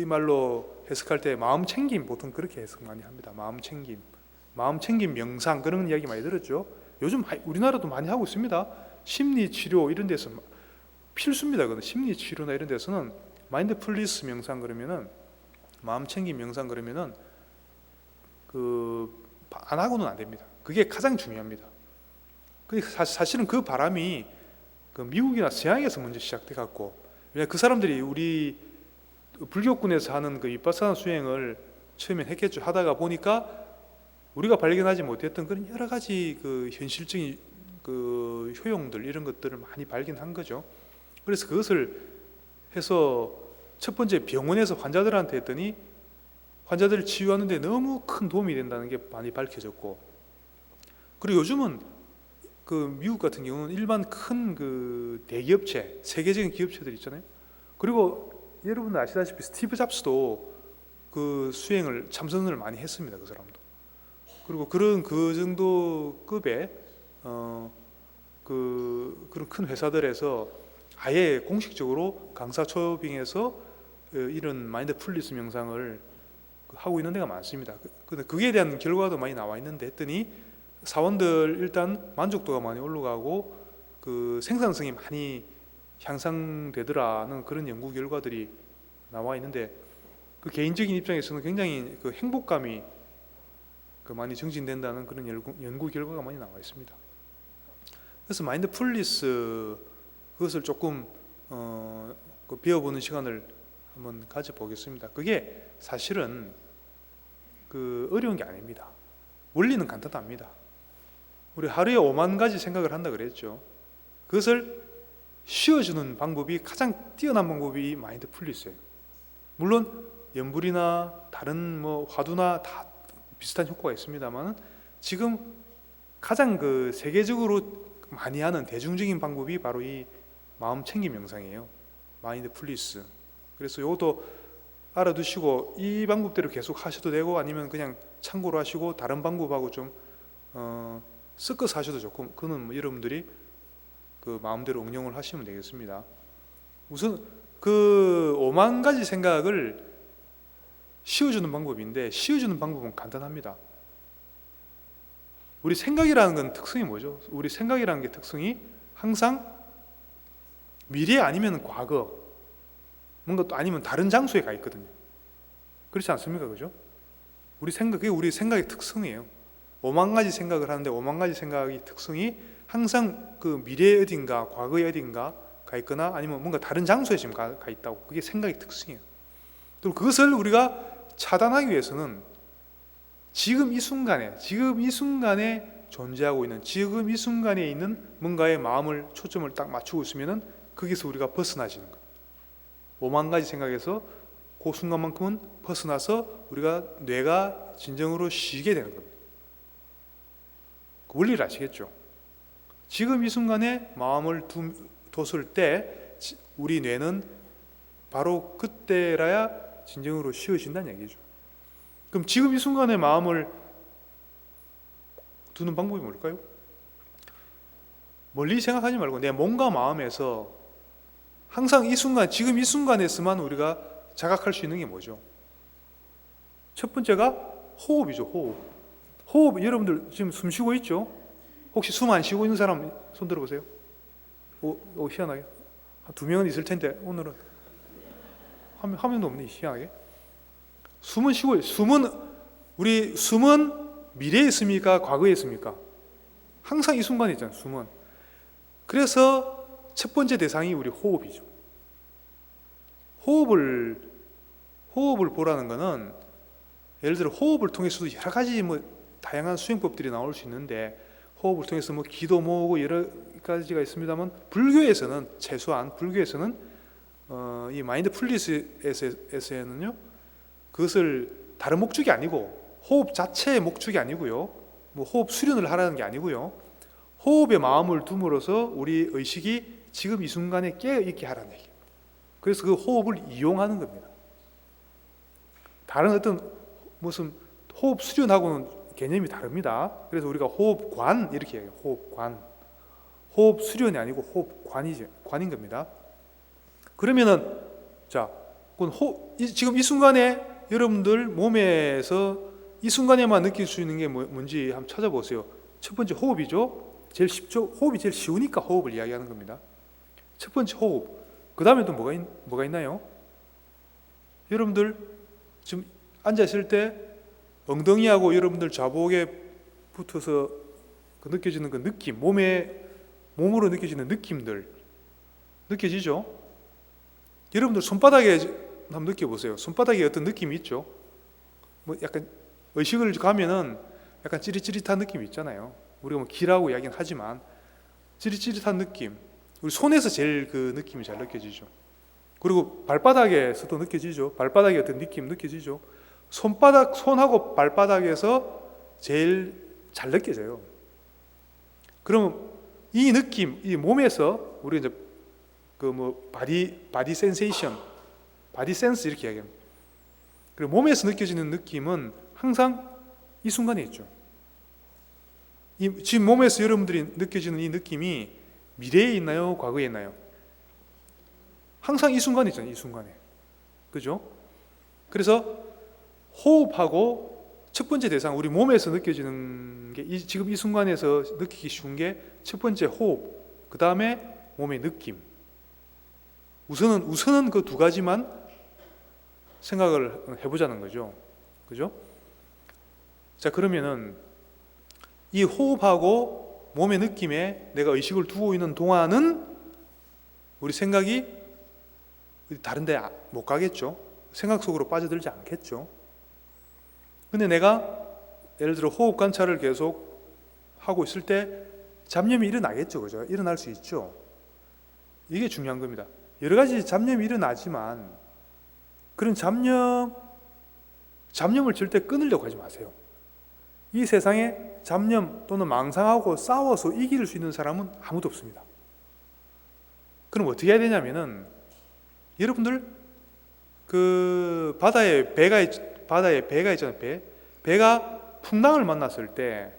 말로 해석할 때 마음 챙김, 보통 그렇게 해석 많이 합니다. 마음 챙김 명상, 그런 이야기 많이 들었죠. 요즘 우리나라도 많이 하고 있습니다. 심리 치료 이런 데서 필수입니다. 심리 치료나 이런 데서는 마인드풀리스 명상 그러면은, 마음 챙김 명상 그러면은 안 하고는 안 됩니다. 그게 가장 중요합니다. 사실은 그 바람이 미국이나 서양에서 먼저 시작돼 갖고, 그 사람들이 우리 불교권에서 하는 그 윗바사나 수행을 처음엔 했겠죠. 하다가 보니까 우리가 발견하지 못했던 그런 여러 가지 그 현실적인 그 효용들, 이런 것들을 많이 발견한 거죠. 그래서 그것을 해서 첫 번째 병원에서 환자들한테 했더니 환자들을 치유하는 데 너무 큰 도움이 된다는 게 많이 밝혀졌고, 그리고 요즘은 그 미국 같은 경우는 일반 큰 그 대기업체, 세계적인 기업체들 있잖아요. 그리고 여러분들 아시다시피 스티브 잡스도 그 수행을 참선을 많이 했습니다. 그 사람도. 그리고 그 정도 급의 그런 큰 회사들에서 아예 공식적으로 강사 초빙해서 이런 마인드풀리스 명상을 하고 있는 데가 많습니다. 근데 그에 대한 결과도 많이 나와 있는데 했더니 사원들 일단 만족도가 많이 올라가고 그 생산성이 많이 향상되더라는 그런 연구 결과들이 나와 있는데, 그 개인적인 입장에서는 굉장히 그 행복감이 많이 증진된다는 그런 연구 결과가 많이 나와 있습니다. 그래서 마인드풀리스 그것을 조금 배워보는 시간을 한번 가져보겠습니다. 그게 사실은 어려운 게 아닙니다. 원리는 간단합니다. 우리 하루에 5만 가지 생각을 한다 그랬죠. 그것을 쉬어주는 방법이, 가장 뛰어난 방법이 마인드풀리스예요. 물론 염불이나 다른 화두나 다 비슷한 효과가 있습니다만, 지금 가장 세계적으로 많이 하는 대중적인 방법이 바로 이 마음 챙김 명상이에요. 마인드풀리스. 그래서 이것도 알아두시고 이 방법대로 계속 하셔도 되고, 아니면 그냥 참고로 하시고 다른 방법하고 좀 섞어서 하셔도 좋고, 그거는 여러분들이 그 마음대로 응용을 하시면 되겠습니다. 우선 5만 가지 생각을 쉬어주는 방법인데, 쉬어주는 방법은 간단합니다. 우리 생각이라는 건 특성이 뭐죠? 우리 생각이라는 게 특성이 항상 미래 아니면 과거, 뭔가 또 아니면 다른 장소에 가 있거든요. 그렇지 않습니까? 그죠? 그게 우리 생각의 특성이에요. 5만 가지 생각을 하는데 5만 가지 생각의 특성이 항상 그 미래 어딘가, 과거에 어딘가 가 있거나 아니면 뭔가 다른 장소에 지금 가 있다고. 그게 생각의 특성이에요. 그리고 그것을 우리가 차단하기 위해서는 지금 이 순간에 존재하고 있는, 지금 이 순간에 있는 뭔가에 마음을, 초점을 딱 맞추고 있으면은 거기서 우리가 벗어나지는 거예요. 5만 가지 생각에서 그 순간만큼은 벗어나서 우리가 뇌가 진정으로 쉬게 되는 겁니다. 그 원리를 아시겠죠? 지금 이 순간에 마음을 뒀을 때 우리 뇌는 바로 그때라야 진정으로 쉬어진다는 얘기죠. 그럼 지금 이 순간에 마음을 두는 방법이 뭘까요? 멀리 생각하지 말고 내 몸과 마음에서 항상 이 순간, 지금 이 순간에서만 우리가 자각할 수 있는 게 뭐죠? 첫 번째가 호흡이죠. 호흡, 여러분들 지금 숨 쉬고 있죠? 혹시 숨 안 쉬고 있는 사람 손 들어보세요. 희한하게 한 2명은 있을 텐데 오늘은 한 명도 없네. 희한하게. 숨은 쉬고 숨은 미래에 있습니까? 과거에 있습니까? 항상 이 순간에 있잖아요. 숨은. 그래서 첫 번째 대상이 우리 호흡이죠. 호흡을 보라는 것은 예를 들어 호흡을 통해서도 여러 가지 다양한 수행법들이 나올 수 있는데, 호흡을 통해서 기도 모으고 여러 가지가 있습니다만, 불교에서는 최소한 이 마인드풀니스에서는요, 그것을 다른 목적이 아니고 호흡 자체의 목적이 아니고요, 호흡 수련을 하라는 게 아니고요, 호흡에 마음을 둠으로써 우리 의식이 지금 이 순간에 깨어 있게 하라는 얘기예요. 그래서 그 호흡을 이용하는 겁니다. 다른 어떤 무슨 호흡 수련하고는 개념이 다릅니다. 그래서 우리가 호흡관 이렇게 해요. 호흡관. 호흡 수련이 아니고 호흡관인 겁니다. 그러면은 지금 이 순간에 여러분들 몸에서 이 순간에만 느낄 수 있는 게 뭔지 한번 찾아보세요. 첫 번째 호흡이죠. 제일 쉽죠. 호흡이 제일 쉬우니까 호흡을 이야기하는 겁니다. 첫 번째 호흡. 그 다음에 또 뭐가 있나요? 여러분들 지금 앉아 있을 때 엉덩이하고 여러분들 좌복에 붙어서 느껴지는 그 느낌, 몸으로 느껴지는 느낌들 느껴지죠? 여러분들 손바닥에 한번 느껴보세요. 손바닥에 어떤 느낌이 있죠? 약간 의식을 가면은 약간 찌릿찌릿한 느낌이 있잖아요. 우리가 기라고 이야기는 하지만 찌릿찌릿한 느낌, 우리 손에서 제일 그 느낌이 잘 느껴지죠. 그리고 발바닥에서도 느껴지죠. 발바닥에 어떤 느낌 느껴지죠. 손하고 발바닥에서 제일 잘 느껴져요. 그럼 이 느낌, 이 몸에서 우리 이제 바디 센세이션, 바디 센스 이렇게 이야기합니다. 그리고 몸에서 느껴지는 느낌은 항상 이 순간에 있죠. 지금 몸에서 여러분들이 느껴지는 이 느낌이 미래에 있나요? 과거에 있나요? 항상 이 순간에 있잖아요. 이 순간에. 그죠? 그래서 호흡하고 첫 번째 대상, 우리 몸에서 느껴지는 게 지금 이 순간에서 느끼기 쉬운 게 첫 번째 호흡, 그 다음에 몸의 느낌. 우선은 그 두 가지만 생각을 해보자는 거죠. 그죠? 자, 그러면은 이 호흡하고 몸의 느낌에 내가 의식을 두고 있는 동안은 우리 생각이 다른 데 못 가겠죠. 생각 속으로 빠져들지 않겠죠. 근데 내가 예를 들어 호흡 관찰을 계속 하고 있을 때 잡념이 일어나겠죠. 그죠? 일어날 수 있죠. 이게 중요한 겁니다. 여러 가지 잡념이 일어나지만 그런 잡념을 절대 끊으려고 하지 마세요. 이 세상에 잡념 또는 망상하고 싸워서 이길 수 있는 사람은 아무도 없습니다. 그럼 어떻게 해야 되냐면은, 여러분들 그 바다에 배가 있잖아요. 배가 풍랑을 만났을 때,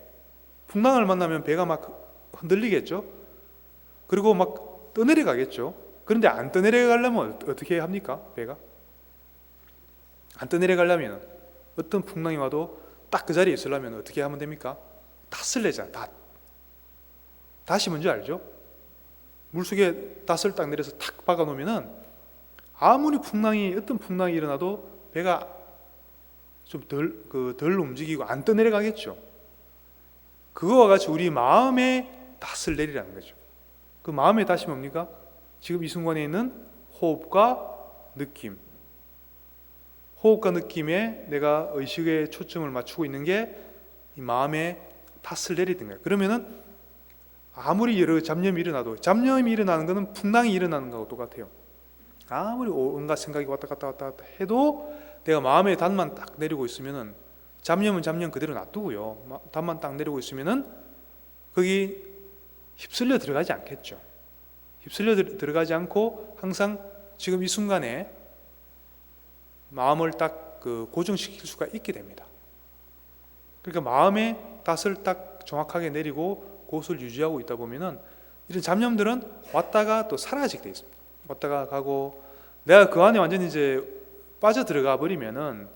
풍랑을 만나면 배가 막 흔들리겠죠. 그리고 막 떠내려가겠죠. 그런데 안 떠내려가려면 어떻게 합니까? 배가 안 떠내려가려면, 어떤 풍랑이 와도 딱 그 자리에 있으려면 어떻게 하면 됩니까? 닷을 내잖아. 닷이 뭔지 알죠? 물속에 닷을 딱 내려서 탁 박아 놓으면은 아무리 어떤 풍랑이 일어나도 배가 좀 덜 움직이고 안 떠내려가겠죠. 그거와 같이 우리 마음에 닷을 내리라는 거죠. 그 마음의 닷이 뭡니까? 지금 이 순간에 있는 호흡과 느낌. 호흡과 느낌에 내가 의식의 초점을 맞추고 있는 게 이 마음에 닷을 내리는 거예요. 그러면은 아무리 여러 잡념이 일어나도, 잡념이 일어나는 것은 풍랑이 일어나는 것하고 똑같아요. 아무리 온갖 생각이 왔다 갔다 해도 내가 마음의 닷만 딱 내리고 있으면은, 잡념은 잡념 그대로 놔두고요, 닷만 딱 내리고 있으면은 거기 휩쓸려 들어가지 않겠죠. 휩쓸려 들어가지 않고 항상 지금 이 순간에 마음을 딱 고정시킬 수가 있게 됩니다. 그러니까 마음의 닷을 딱 정확하게 내리고 그것을 유지하고 있다 보면은 이런 잡념들은 왔다가 또 사라지게 되어 있습니다. 왔다가 가고, 내가 그 안에 완전히 이제 빠져 들어가 버리면은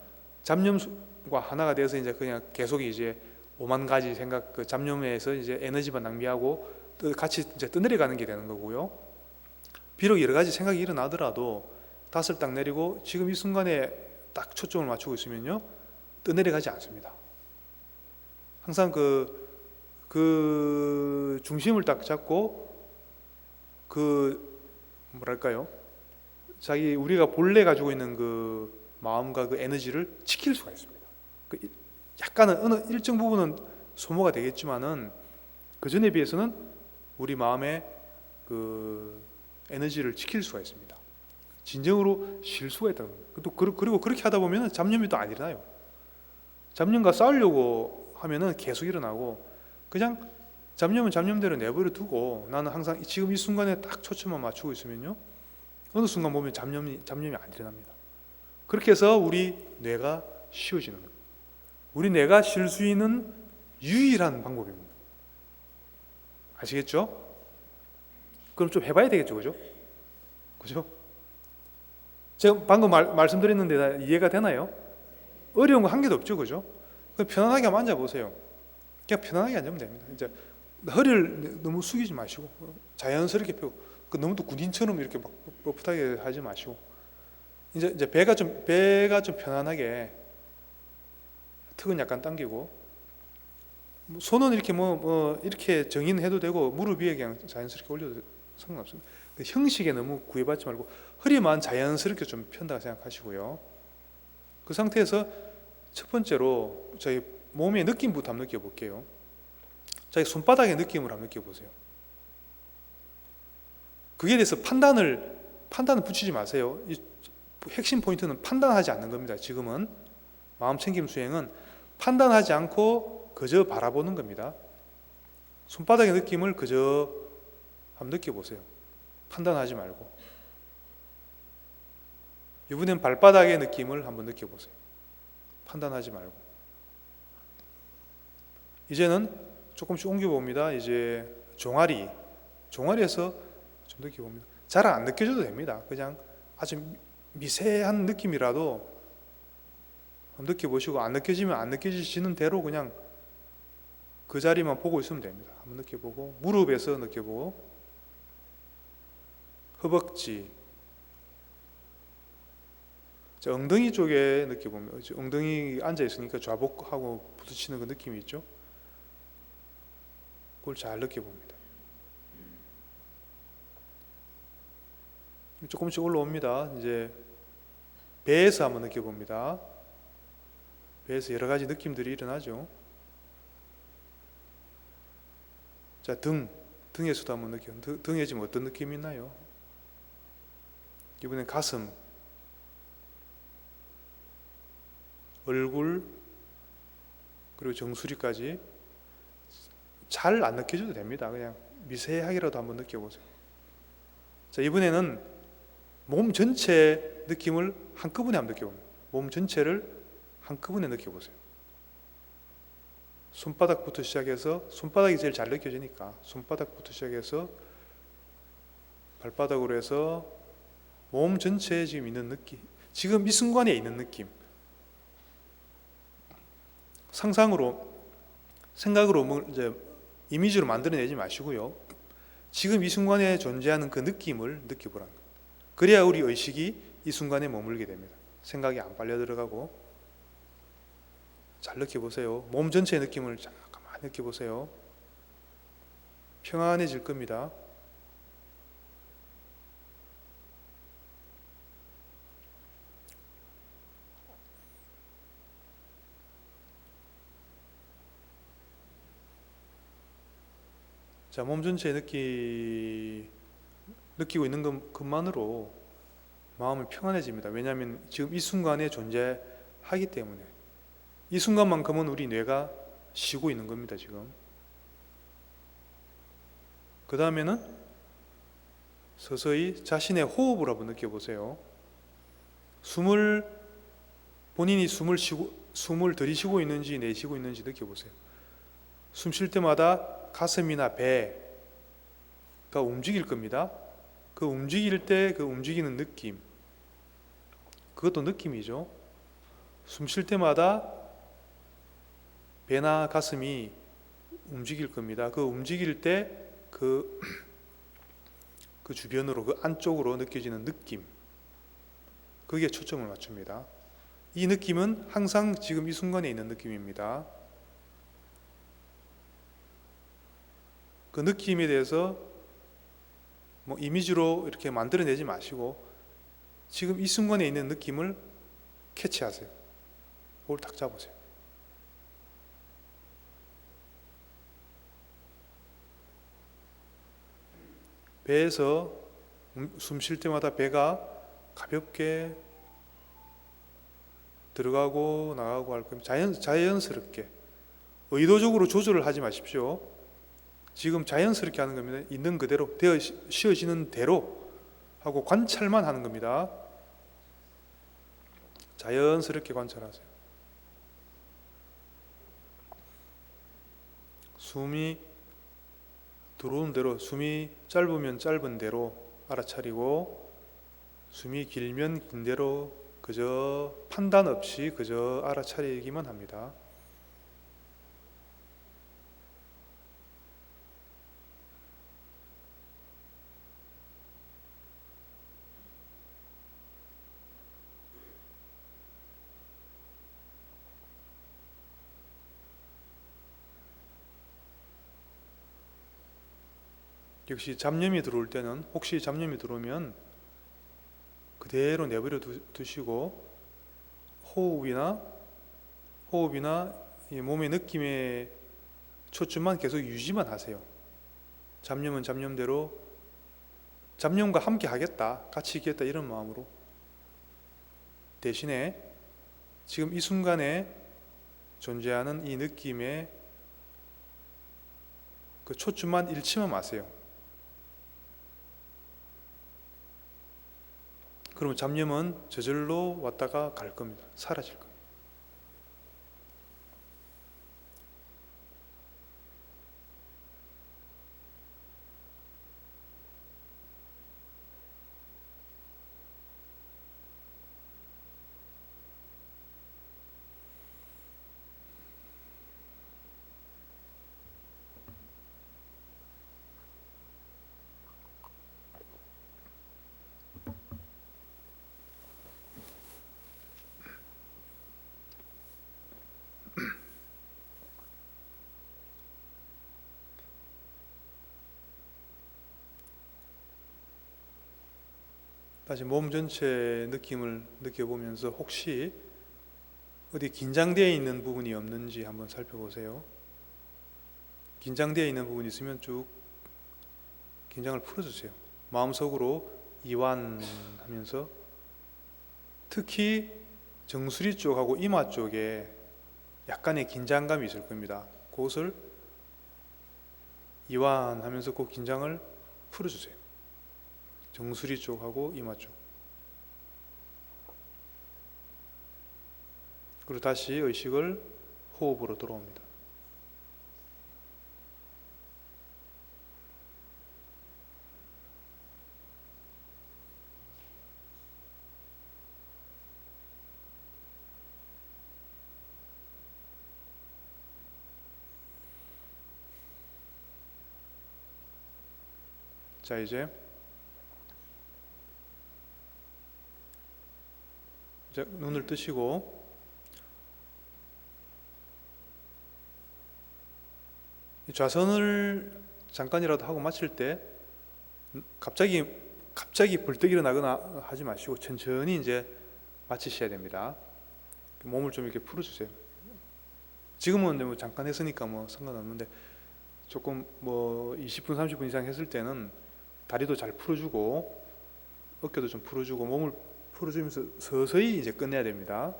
잡념과 하나가 돼서 이제 그냥 계속 이제 오만 가지 생각, 그 잡념에서 이제 에너지만 낭비하고 같이 이제 떠내려가는 게 되는 거고요. 비록 여러 가지 생각이 일어나더라도 닷을 딱 내리고 지금 이 순간에 딱 초점을 맞추고 있으면요, 떠내려가지 않습니다. 항상 그 중심을 딱 잡고 그 뭐랄까요, 자기 우리가 본래 가지고 있는 그 마음과 그 에너지를 지킬 수가 있습니다. 약간은 어느 일정 부분은 소모가 되겠지만은 그 전에 비해서는 우리 마음의 그 에너지를 지킬 수가 있습니다. 진정으로 쉴 수가 있다는 거예요. 그리고 그렇게 하다 보면 잡념이 또 안 일어나요. 잡념과 싸우려고 하면은 계속 일어나고, 그냥 잡념은 잡념대로 내버려 두고 나는 항상 지금 이 순간에 딱 초점만 맞추고 있으면요, 어느 순간 보면 잡념이 안 일어납니다. 그렇게 해서 우리 뇌가 쉬어지는 거예요. 우리 뇌가 쉴 수 있는 유일한 방법입니다. 아시겠죠? 그럼 좀 해봐야 되겠죠, 그죠? 제가 방금 말씀드렸는데 다 이해가 되나요? 어려운 거 한 개도 없죠, 그죠? 그럼 편안하게 한번 앉아보세요. 그냥 편안하게 앉으면 됩니다. 이제 허리를 너무 숙이지 마시고 자연스럽게 펴고, 너무 또 군인처럼 이렇게 막 뻣뻣하게 하지 마시고, 이제 배가 좀 편안하게, 턱은 약간 당기고, 손은 이렇게 이렇게 정인해도 되고 무릎 위에 그냥 자연스럽게 올려도 상관없습니다. 형식에 너무 구애받지 말고 허리만 자연스럽게 좀 편다고 생각하시고요. 그 상태에서 첫 번째로 저희 몸의 느낌부터 한번 느껴볼게요. 자기 손바닥의 느낌을 한번 느껴보세요. 그에 대해서 판단을 붙이지 마세요. 이 핵심 포인트는 판단하지 않는 겁니다. 지금은 마음챙김 수행은 판단하지 않고 그저 바라보는 겁니다. 손바닥의 느낌을 그저 한번 느껴보세요. 판단하지 말고. 이번엔 발바닥의 느낌을 한번 느껴보세요. 판단하지 말고. 이제는 조금씩 옮겨봅니다. 이제 종아리에서 좀 느껴봅니다. 잘 안 느껴져도 됩니다. 그냥 아주 미세한 느낌이라도 느껴보시고, 안 느껴지면 안 느껴지시는 대로 그냥 그 자리만 보고 있으면 됩니다. 한번 느껴보고, 무릎에서 느껴보고, 허벅지, 엉덩이 쪽에 느껴보면, 엉덩이 앉아 있으니까 좌복하고 부딪히는 그 느낌이 있죠. 그걸 잘 느껴봅니다. 조금씩 올라옵니다. 이제 배에서 한번 느껴봅니다. 배에서 여러 가지 느낌들이 일어나죠. 자, 등에서도 한번 느껴. 등에 지금 어떤 느낌이 있나요? 이번엔 가슴, 얼굴, 그리고 정수리까지 잘 안 느껴져도 됩니다. 그냥 미세하게라도 한번 느껴보세요. 자, 이번에는 몸 전체 느낌을 한꺼번에 한번 느껴봅니다. 몸 전체를 한꺼번에 느껴보세요. 손바닥부터 시작해서, 손바닥이 제일 잘 느껴지니까 손바닥부터 시작해서 발바닥으로 해서 몸 전체에 지금 있는 느낌, 지금 이 순간에 있는 느낌, 생각으로 이제 이미지로 만들어내지 마시고요. 지금 이 순간에 존재하는 그 느낌을 느껴보라는 거예요. 그래야 우리 의식이 이 순간에 머물게 됩니다. 생각이 안 빨려 들어가고. 잘 느껴보세요. 몸 전체의 느낌을 잠깐만 느껴보세요. 평안해질 겁니다. 자, 몸 전체의 느끼고 있는 것만으로 마음이 평안해집니다. 왜냐하면 지금 이 순간에 존재하기 때문에. 이 순간만큼은 우리 뇌가 쉬고 있는 겁니다. 지금. 그 다음에는 서서히 자신의 호흡을 한번 느껴보세요. 본인이 숨을 들이쉬고 있는지 내쉬고 있는지 느껴보세요. 숨 쉴 때마다 가슴이나 배가 움직일 겁니다. 그 움직일 때 그 움직이는 느낌, 그것도 느낌이죠. 숨 쉴 때마다 배나 가슴이 움직일 겁니다. 그 움직일 때 그 주변으로, 그 안쪽으로 느껴지는 느낌, 그게 초점을 맞춥니다. 이 느낌은 항상 지금 이 순간에 있는 느낌입니다. 그 느낌에 대해서 뭐 이미지로 이렇게 만들어내지 마시고 지금 이 순간에 있는 느낌을 캐치하세요. 그걸 딱 잡으세요. 배에서 숨 쉴 때마다 배가 가볍게 들어가고 나가고 할 겁니다. 자연스럽게, 의도적으로 조절을 하지 마십시오. 지금 자연스럽게 하는 겁니다. 있는 그대로, 쉬어지는 대로 하고 관찰만 하는 겁니다. 자연스럽게 관찰하세요. 숨이 들어오는 대로, 숨이 짧으면 짧은 대로 알아차리고, 숨이 길면 긴 대로 그저 판단 없이 그저 알아차리기만 합니다. 역시 잡념이 들어올 때는, 혹시 잡념이 들어오면 그대로 내버려 두시고 호흡이나 이 몸의 느낌에 초점만 계속 유지만 하세요. 잡념은 잡념대로, 잡념과 함께 하겠다, 같이 있겠다, 이런 마음으로. 대신에 지금 이 순간에 존재하는 이 느낌에 그 초점만 잃지만 마세요. 그러면 잡념은 저절로 왔다가 갈 겁니다. 사라질 겁니다. 다시 몸 전체의 느낌을 느껴보면서 혹시 어디 긴장되어 있는 부분이 없는지 한번 살펴보세요. 긴장되어 있는 부분이 있으면 쭉 긴장을 풀어주세요. 마음속으로 이완하면서, 특히 정수리 쪽하고 이마 쪽에 약간의 긴장감이 있을 겁니다. 그것을 이완하면서 그 긴장을 풀어주세요. 정수리 쪽하고 이마 쪽. 그리고 다시 의식을 호흡으로 돌아옵니다. 자, 이제 눈을 뜨시고 좌선을 잠깐이라도 하고 마칠 때 갑자기 벌떡 일어나거나 하지 마시고 천천히 이제 마치셔야 됩니다. 몸을 좀 이렇게 풀어주세요. 지금은 뭐 잠깐 했으니까 뭐 상관없는데, 조금 뭐 20분 30분 이상 했을 때는 다리도 잘 풀어주고 어깨도 좀 풀어주고 몸을 풀어주면서 서서히 이제 끝내야 됩니다.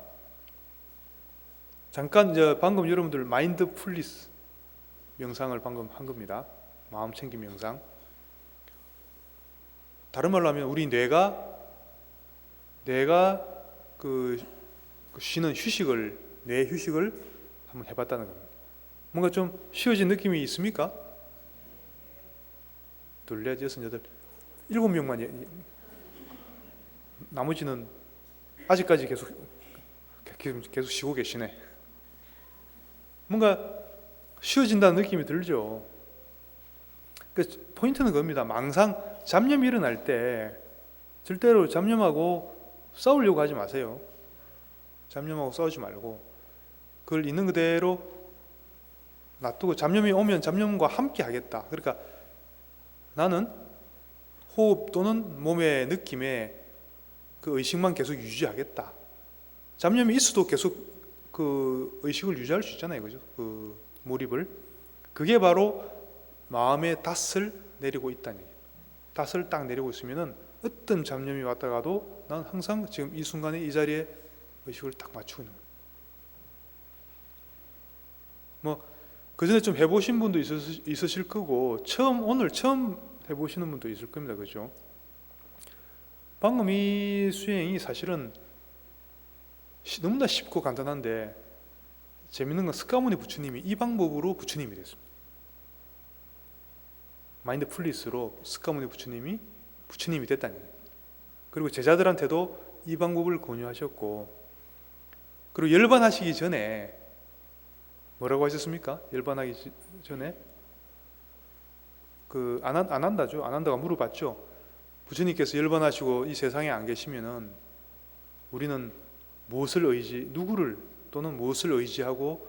잠깐 방금 여러분들 마인드풀리스 명상을 방금 한 겁니다. 마음 챙김 명상. 다른 말로 하면 우리 뇌가 쉬는 뇌 휴식을 한번 해봤다는 겁니다. 뭔가 좀 쉬어진 느낌이 있습니까? 둘, 넷, 여섯, 여덟, 7명만, 나머지는 아직까지 계속 쉬고 계시네. 뭔가 쉬어진다는 느낌이 들죠. 그 포인트는 그겁니다. 망상, 잡념이 일어날 때 절대로 잡념하고 싸우려고 하지 마세요. 잡념하고 싸우지 말고 그걸 있는 그대로 놔두고, 잡념이 오면 잡념과 함께 하겠다. 그러니까 나는 호흡 또는 몸의 느낌에 그 의식만 계속 유지하겠다. 잡념이 있어도 계속 그 의식을 유지할 수 있잖아요, 그죠? 그 몰입을. 그게 바로 마음의 닷을 내리고 있다는 얘기예요. 닷을 딱 내리고 있으면은 어떤 잡념이 왔다가도 난 항상 지금 이 순간에 이 자리에 의식을 딱 맞추고 있는 거예요. 뭐 그 전에 좀 해보신 분도 있으실 거고, 오늘 처음 해보시는 분도 있을 겁니다, 그죠? 방금 이 수행이 사실은 너무나 쉽고 간단한데, 재밌는 건 스가모니 부처님이 이 방법으로 부처님이 됐습니다. 마인드풀리스로 스가모니 부처님이 됐다는 거예요. 그리고 제자들한테도 이 방법을 권유하셨고, 그리고 열반하시기 전에 뭐라고 하셨습니까? 열반하기 전에 그 아난다가 물어봤죠. 부처님께서 열반하시고 이 세상에 안 계시면은 우리는 누구를 또는 무엇을 의지하고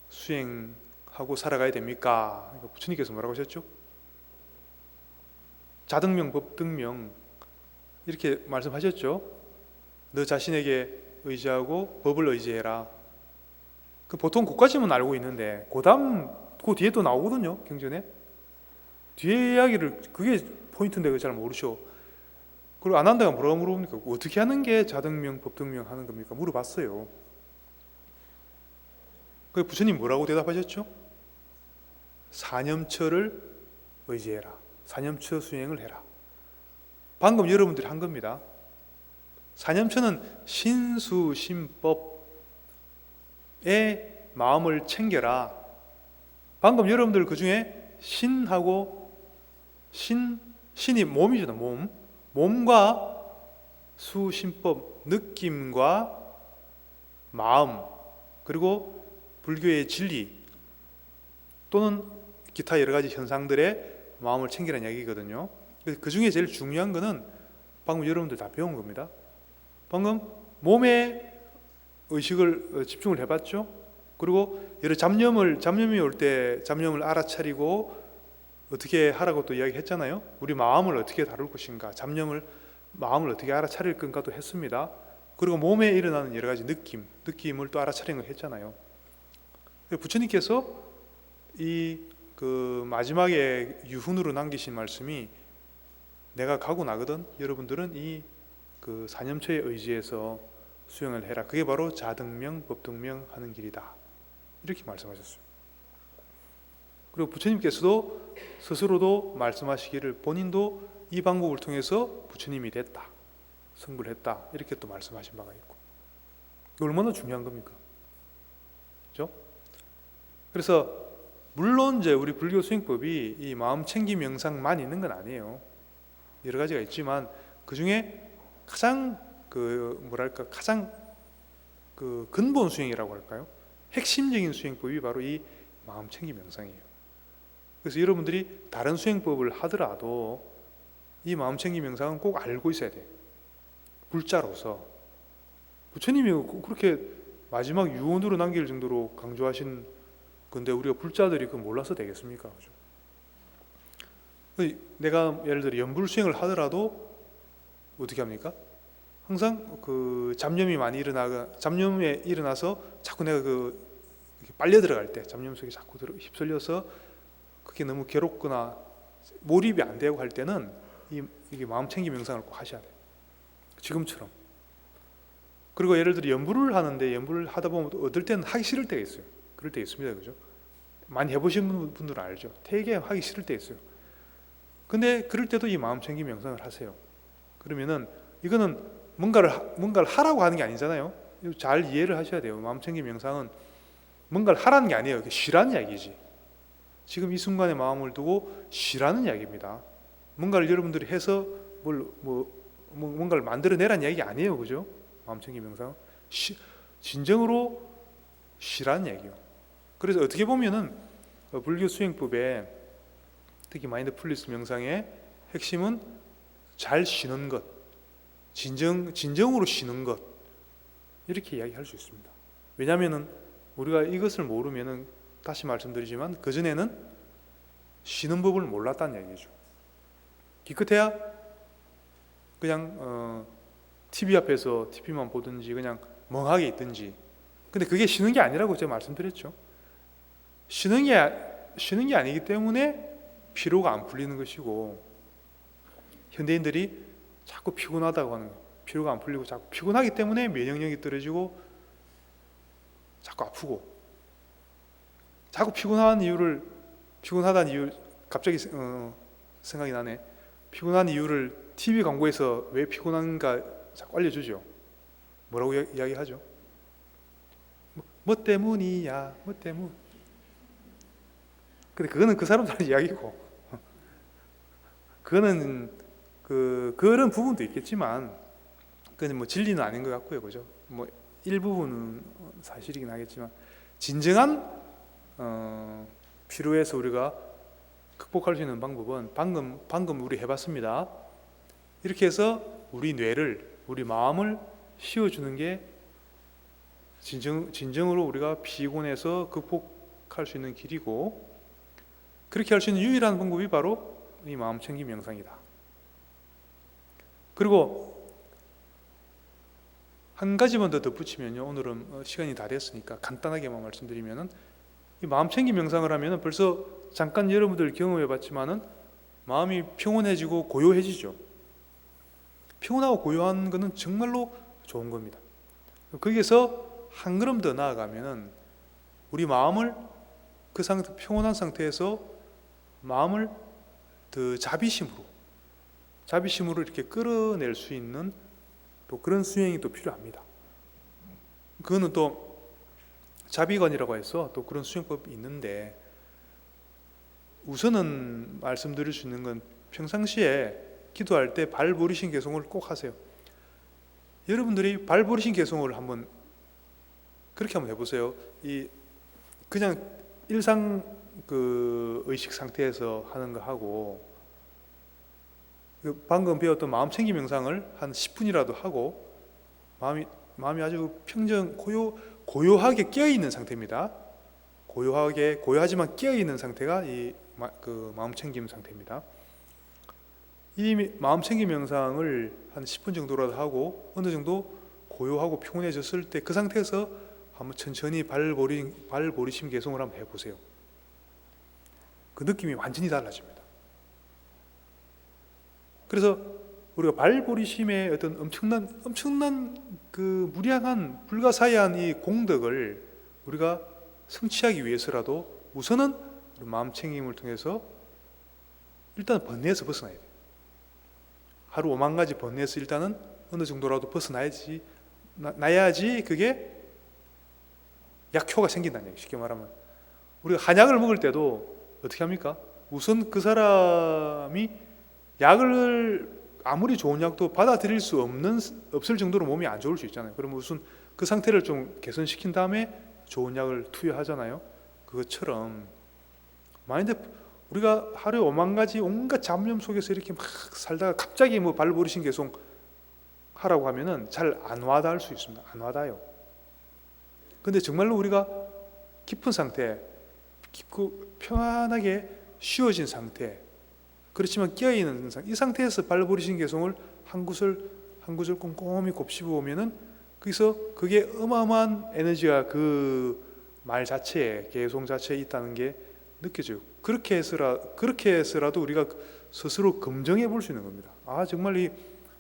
수행하고 살아가야 됩니까? 그러니까 부처님께서 뭐라고 하셨죠? 자등명, 법등명 이렇게 말씀하셨죠. 너 자신에게 의지하고 법을 의지해라. 그 보통 그까지만 알고 있는데 그 뒤에 또 나오거든요, 경전에. 뒤에 이야기를, 그게 포인트인데 그걸 잘 모르셔. 그리고 아난다가 뭐라고 물어봅니까? 어떻게 하는 게 자등명, 법등명 하는 겁니까? 물어봤어요. 그 부처님 뭐라고 대답하셨죠? 사념처를 의지해라. 사념처 수행을 해라. 방금 여러분들이 한 겁니다. 사념처는 신수신법의 마음을 챙겨라. 방금 여러분들 그 중에 신하고 신이 몸이잖아, 몸. 몸과 수신법, 느낌과 마음, 그리고 불교의 진리 또는 기타 여러 가지 현상들의 마음을 챙기라는 이야기거든요. 그 중에 제일 중요한 거는 방금 여러분들 다 배운 겁니다. 방금 몸에 의식을 집중을 해봤죠. 그리고 여러 잡념이 올 때 잡념을 알아차리고 어떻게 하라고 또 이야기했잖아요. 우리 마음을 어떻게 다룰 것인가, 마음을 어떻게 알아차릴 건가도 했습니다. 그리고 몸에 일어나는 여러 가지 느낌을 또 알아차리는 거 했잖아요. 부처님께서 그 마지막에 유훈으로 남기신 말씀이, 내가 가고 나거든 여러분들은 그 사념처에 의지해서 수행을 해라. 그게 바로 자등명, 법등명 하는 길이다. 이렇게 말씀하셨어요. 그리고 부처님께서도 스스로도 말씀하시기를 본인도 이 방법을 통해서 부처님이 됐다, 성불을 했다, 이렇게 또 말씀하신 바가 있고, 얼마나 중요한 겁니까? 그렇죠? 그래서 물론 이제 우리 불교 수행법이 이 마음 챙김 명상만 있는 건 아니에요. 여러 가지가 있지만 그 중에 가장 가장 근본 수행이라고 할까요? 핵심적인 수행법이 바로 이 마음 챙김 명상이에요. 그래서 여러분들이 다른 수행법을 하더라도 이 마음 챙김 명상은 꼭 알고 있어야 돼요. 불자로서. 부처님이 그렇게 마지막 유언으로 남길 정도로 강조하신 건데 우리가 불자들이 그걸 몰라서 되겠습니까? 그죠? 내가 예를 들어 연불 수행을 하더라도 어떻게 합니까? 항상 그 잡념이 일어나서 자꾸 내가 빨려 들어갈 때, 잡념 속에 자꾸 휩쓸려서 그게 너무 괴롭거나 몰입이 안 되고 할 때는 이게 마음 챙김 명상을 꼭 하셔야 돼요. 지금처럼. 그리고 예를 들어 연불을 하다 보면 어떨 때는 하기 싫을 때가 있어요. 그럴 때 있습니다, 그죠? 많이 해보신 분들은 알죠. 되게 하기 싫을 때 있어요. 근데 그럴 때도 이 마음 챙김 명상을 하세요. 그러면은 이거는 뭔가를 하라고 하는 게 아니잖아요. 잘 이해를 하셔야 돼요. 마음 챙김 명상은 뭔가를 하라는 게 아니에요. 쉬라는 이야기지. 지금 이 순간에 마음을 두고 쉬라는 이야기입니다. 뭔가를 여러분들이 해서 뭔가를 만들어내라는 이야기 아니에요, 그죠? 마음챙김 명상 진정으로 쉬라는 얘기요. 그래서 어떻게 보면은 불교 수행법에 특히 마인드풀니스 명상의 핵심은 잘 쉬는 것, 진정으로 쉬는 것, 이렇게 이야기할 수 있습니다. 왜냐하면은 우리가 이것을 모르면은 다시 말씀드리지만 그 전에는 쉬는 법을 몰랐다는 얘기죠. 기껏해야 그냥 TV 앞에서 TV만 보든지 그냥 멍하게 있든지. 근데 그게 쉬는 게 아니라고 제가 말씀드렸죠. 쉬는 게 아니기 때문에 피로가 안 풀리는 것이고, 현대인들이 자꾸 피곤하다고 하는 거예요. 피로가 안 풀리고 자꾸 피곤하기 때문에 면역력이 떨어지고 자꾸 아프고, 자꾸 피곤하다는 이유 갑자기 생각이 나네. 피곤한 이유를 TV 광고에서 왜 피곤한가 자꾸 알려주죠. 뭐라고 이야기하죠? 뭐 때문이야, 뭐 때문. 근데 그거는 그 사람들 이야기고, 그거는 그런 부분도 있겠지만, 그건 뭐 진리는 아닌 것 같고요, 그죠? 뭐 일부분은 사실이긴 하겠지만, 진정한 피로에서 우리가 극복할 수 있는 방법은 방금 우리 해봤습니다. 이렇게 해서 우리 마음을 쉬어주는 게 진정으로 우리가 피곤해서 극복할 수 있는 길이고, 그렇게 할 수 있는 유일한 방법이 바로 이 마음챙김 명상이다. 그리고 한 가지만 더 덧붙이면요, 오늘은 시간이 다 됐으니까 간단하게만 말씀드리면은, 이 마음챙김 명상을 하면은 벌써 잠깐 여러분들 경험해봤지만은 마음이 평온해지고 고요해지죠. 평온하고 고요한 것은 정말로 좋은 겁니다. 거기에서 한 걸음 더 나아가면은 우리 마음을 그 상태, 평온한 상태에서 마음을 더 자비심으로 이렇게 끌어낼 수 있는 또 그런 수행이 또 필요합니다. 그거는 또 자비관이라고 해서 또 그런 수행법이 있는데, 우선은 말씀드릴 수 있는 건 평상시에 기도할 때 발버리신 개송을 꼭 하세요. 여러분들이 발버리신 개송을 그렇게 한번 해보세요. 그냥 일상 의식 상태에서 하는 거 하고, 방금 배웠던 마음챙김 명상을 한 10분이라도 하고, 마음이 아주 고요하게 깨어있는 상태입니다. 고요하지만 깨어있는 상태가 이 마음챙김 상태입니다. 이 마음챙김 명상을 한 10분 정도라도 하고 어느 정도 고요하고 평온해졌을 때 그 상태에서 한번 천천히 발버리심 개송을 한번 해보세요. 그 느낌이 완전히 달라집니다. 그래서 우리가 발버리심의 어떤 엄청난 그 무량한 불가사의한 이 공덕을 우리가 성취하기 위해서라도 우선은 우리 마음챙김을 통해서 일단 번뇌에서 벗어나야 돼요. 하루 5만 가지 번뇌에서 일단은 어느 정도라도 벗어나야지 그게 약효가 생긴다는 얘기. 쉽게 말하면 우리가 한약을 먹을 때도 어떻게 합니까? 우선 그 사람이 약을 아무리 좋은 약도 받아들일 수 없을 정도로 몸이 안 좋을 수 있잖아요. 그러면 우선 그 상태를 좀 개선시킨 다음에 좋은 약을 투여하잖아요. 그것처럼 우리가 하루에 5만 가지 온갖 잡념 속에서 이렇게 막 살다가 갑자기 발버리신 개송 하라고 하면은 잘 안 와닿을 수 있습니다. 안 와닿아요. 근데 정말로 우리가 깊은 상태, 깊고 편안하게 쉬어진 상태, 그렇지만 깨어있는 상태, 이 상태에서 발버리신 개송을 한 구절 꼼꼼히 곱씹어 보면은 거기서 그게 어마어마한 에너지가 그 말 자체에, 개송 자체에 있다는 게 느껴져요. 그렇게 해서라도 우리가 스스로 검증해 볼 수 있는 겁니다. 정말 이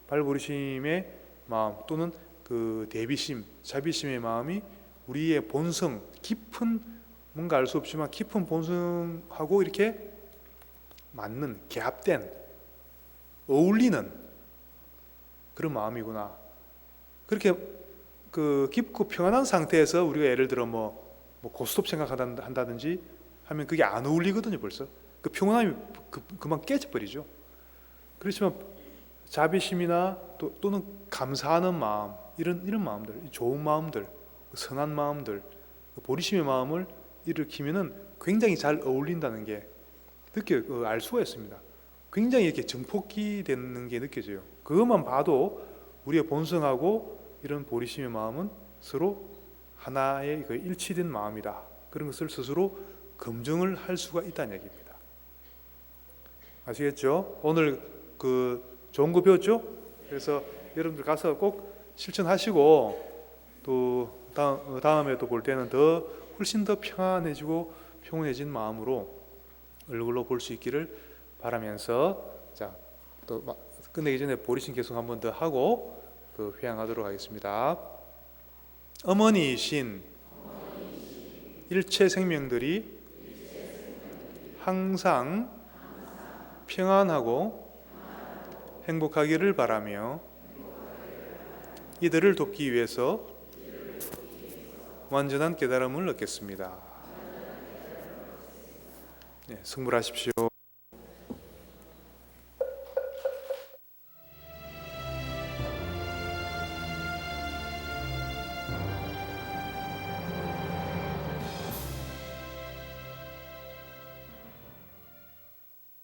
발버리심의 마음 또는 그 대비심, 자비심의 마음이 우리의 본성, 깊은 뭔가 알 수 없지만 깊은 본성하고 이렇게 맞는, 개합된, 어울리는 그런 마음이구나. 그렇게 그 깊고 평안한 상태에서 우리가 예를 들어 고스톱 생각한다든지 하면 그게 안 어울리거든요. 벌써 그 평온함이 그만 깨져버리죠. 그렇지만 자비심이나 또는 감사하는 마음, 이런 마음들, 좋은 마음들, 선한 마음들, 보리심의 마음을 일으키면은 굉장히 잘 어울린다는 게 알 수가 있습니다. 굉장히 이렇게 증폭기 되는 게 느껴져요. 그것만 봐도 우리의 본성하고 이런 보리심의 마음은 서로 하나의 일치된 마음이다. 그런 것을 스스로 검증을 할 수가 있다는 얘기입니다. 아시겠죠? 오늘 좋은 거 배웠죠? 그래서 여러분들 가서 꼭 실천하시고 또 다음에 또 볼 때는 훨씬 더 평안해지고 평온해진 마음으로 얼굴로 볼 수 있기를 바라면서, 자, 또 끝내기 전에 보리심 계속 한번 더 하고 회양하도록 하겠습니다. 어머니이신 일체 생명들이 항상 평안하고 행복하기를 바라며 이들을 돕기 위해서 완전한 깨달음을 얻겠습니다. 네, 승불하십시오.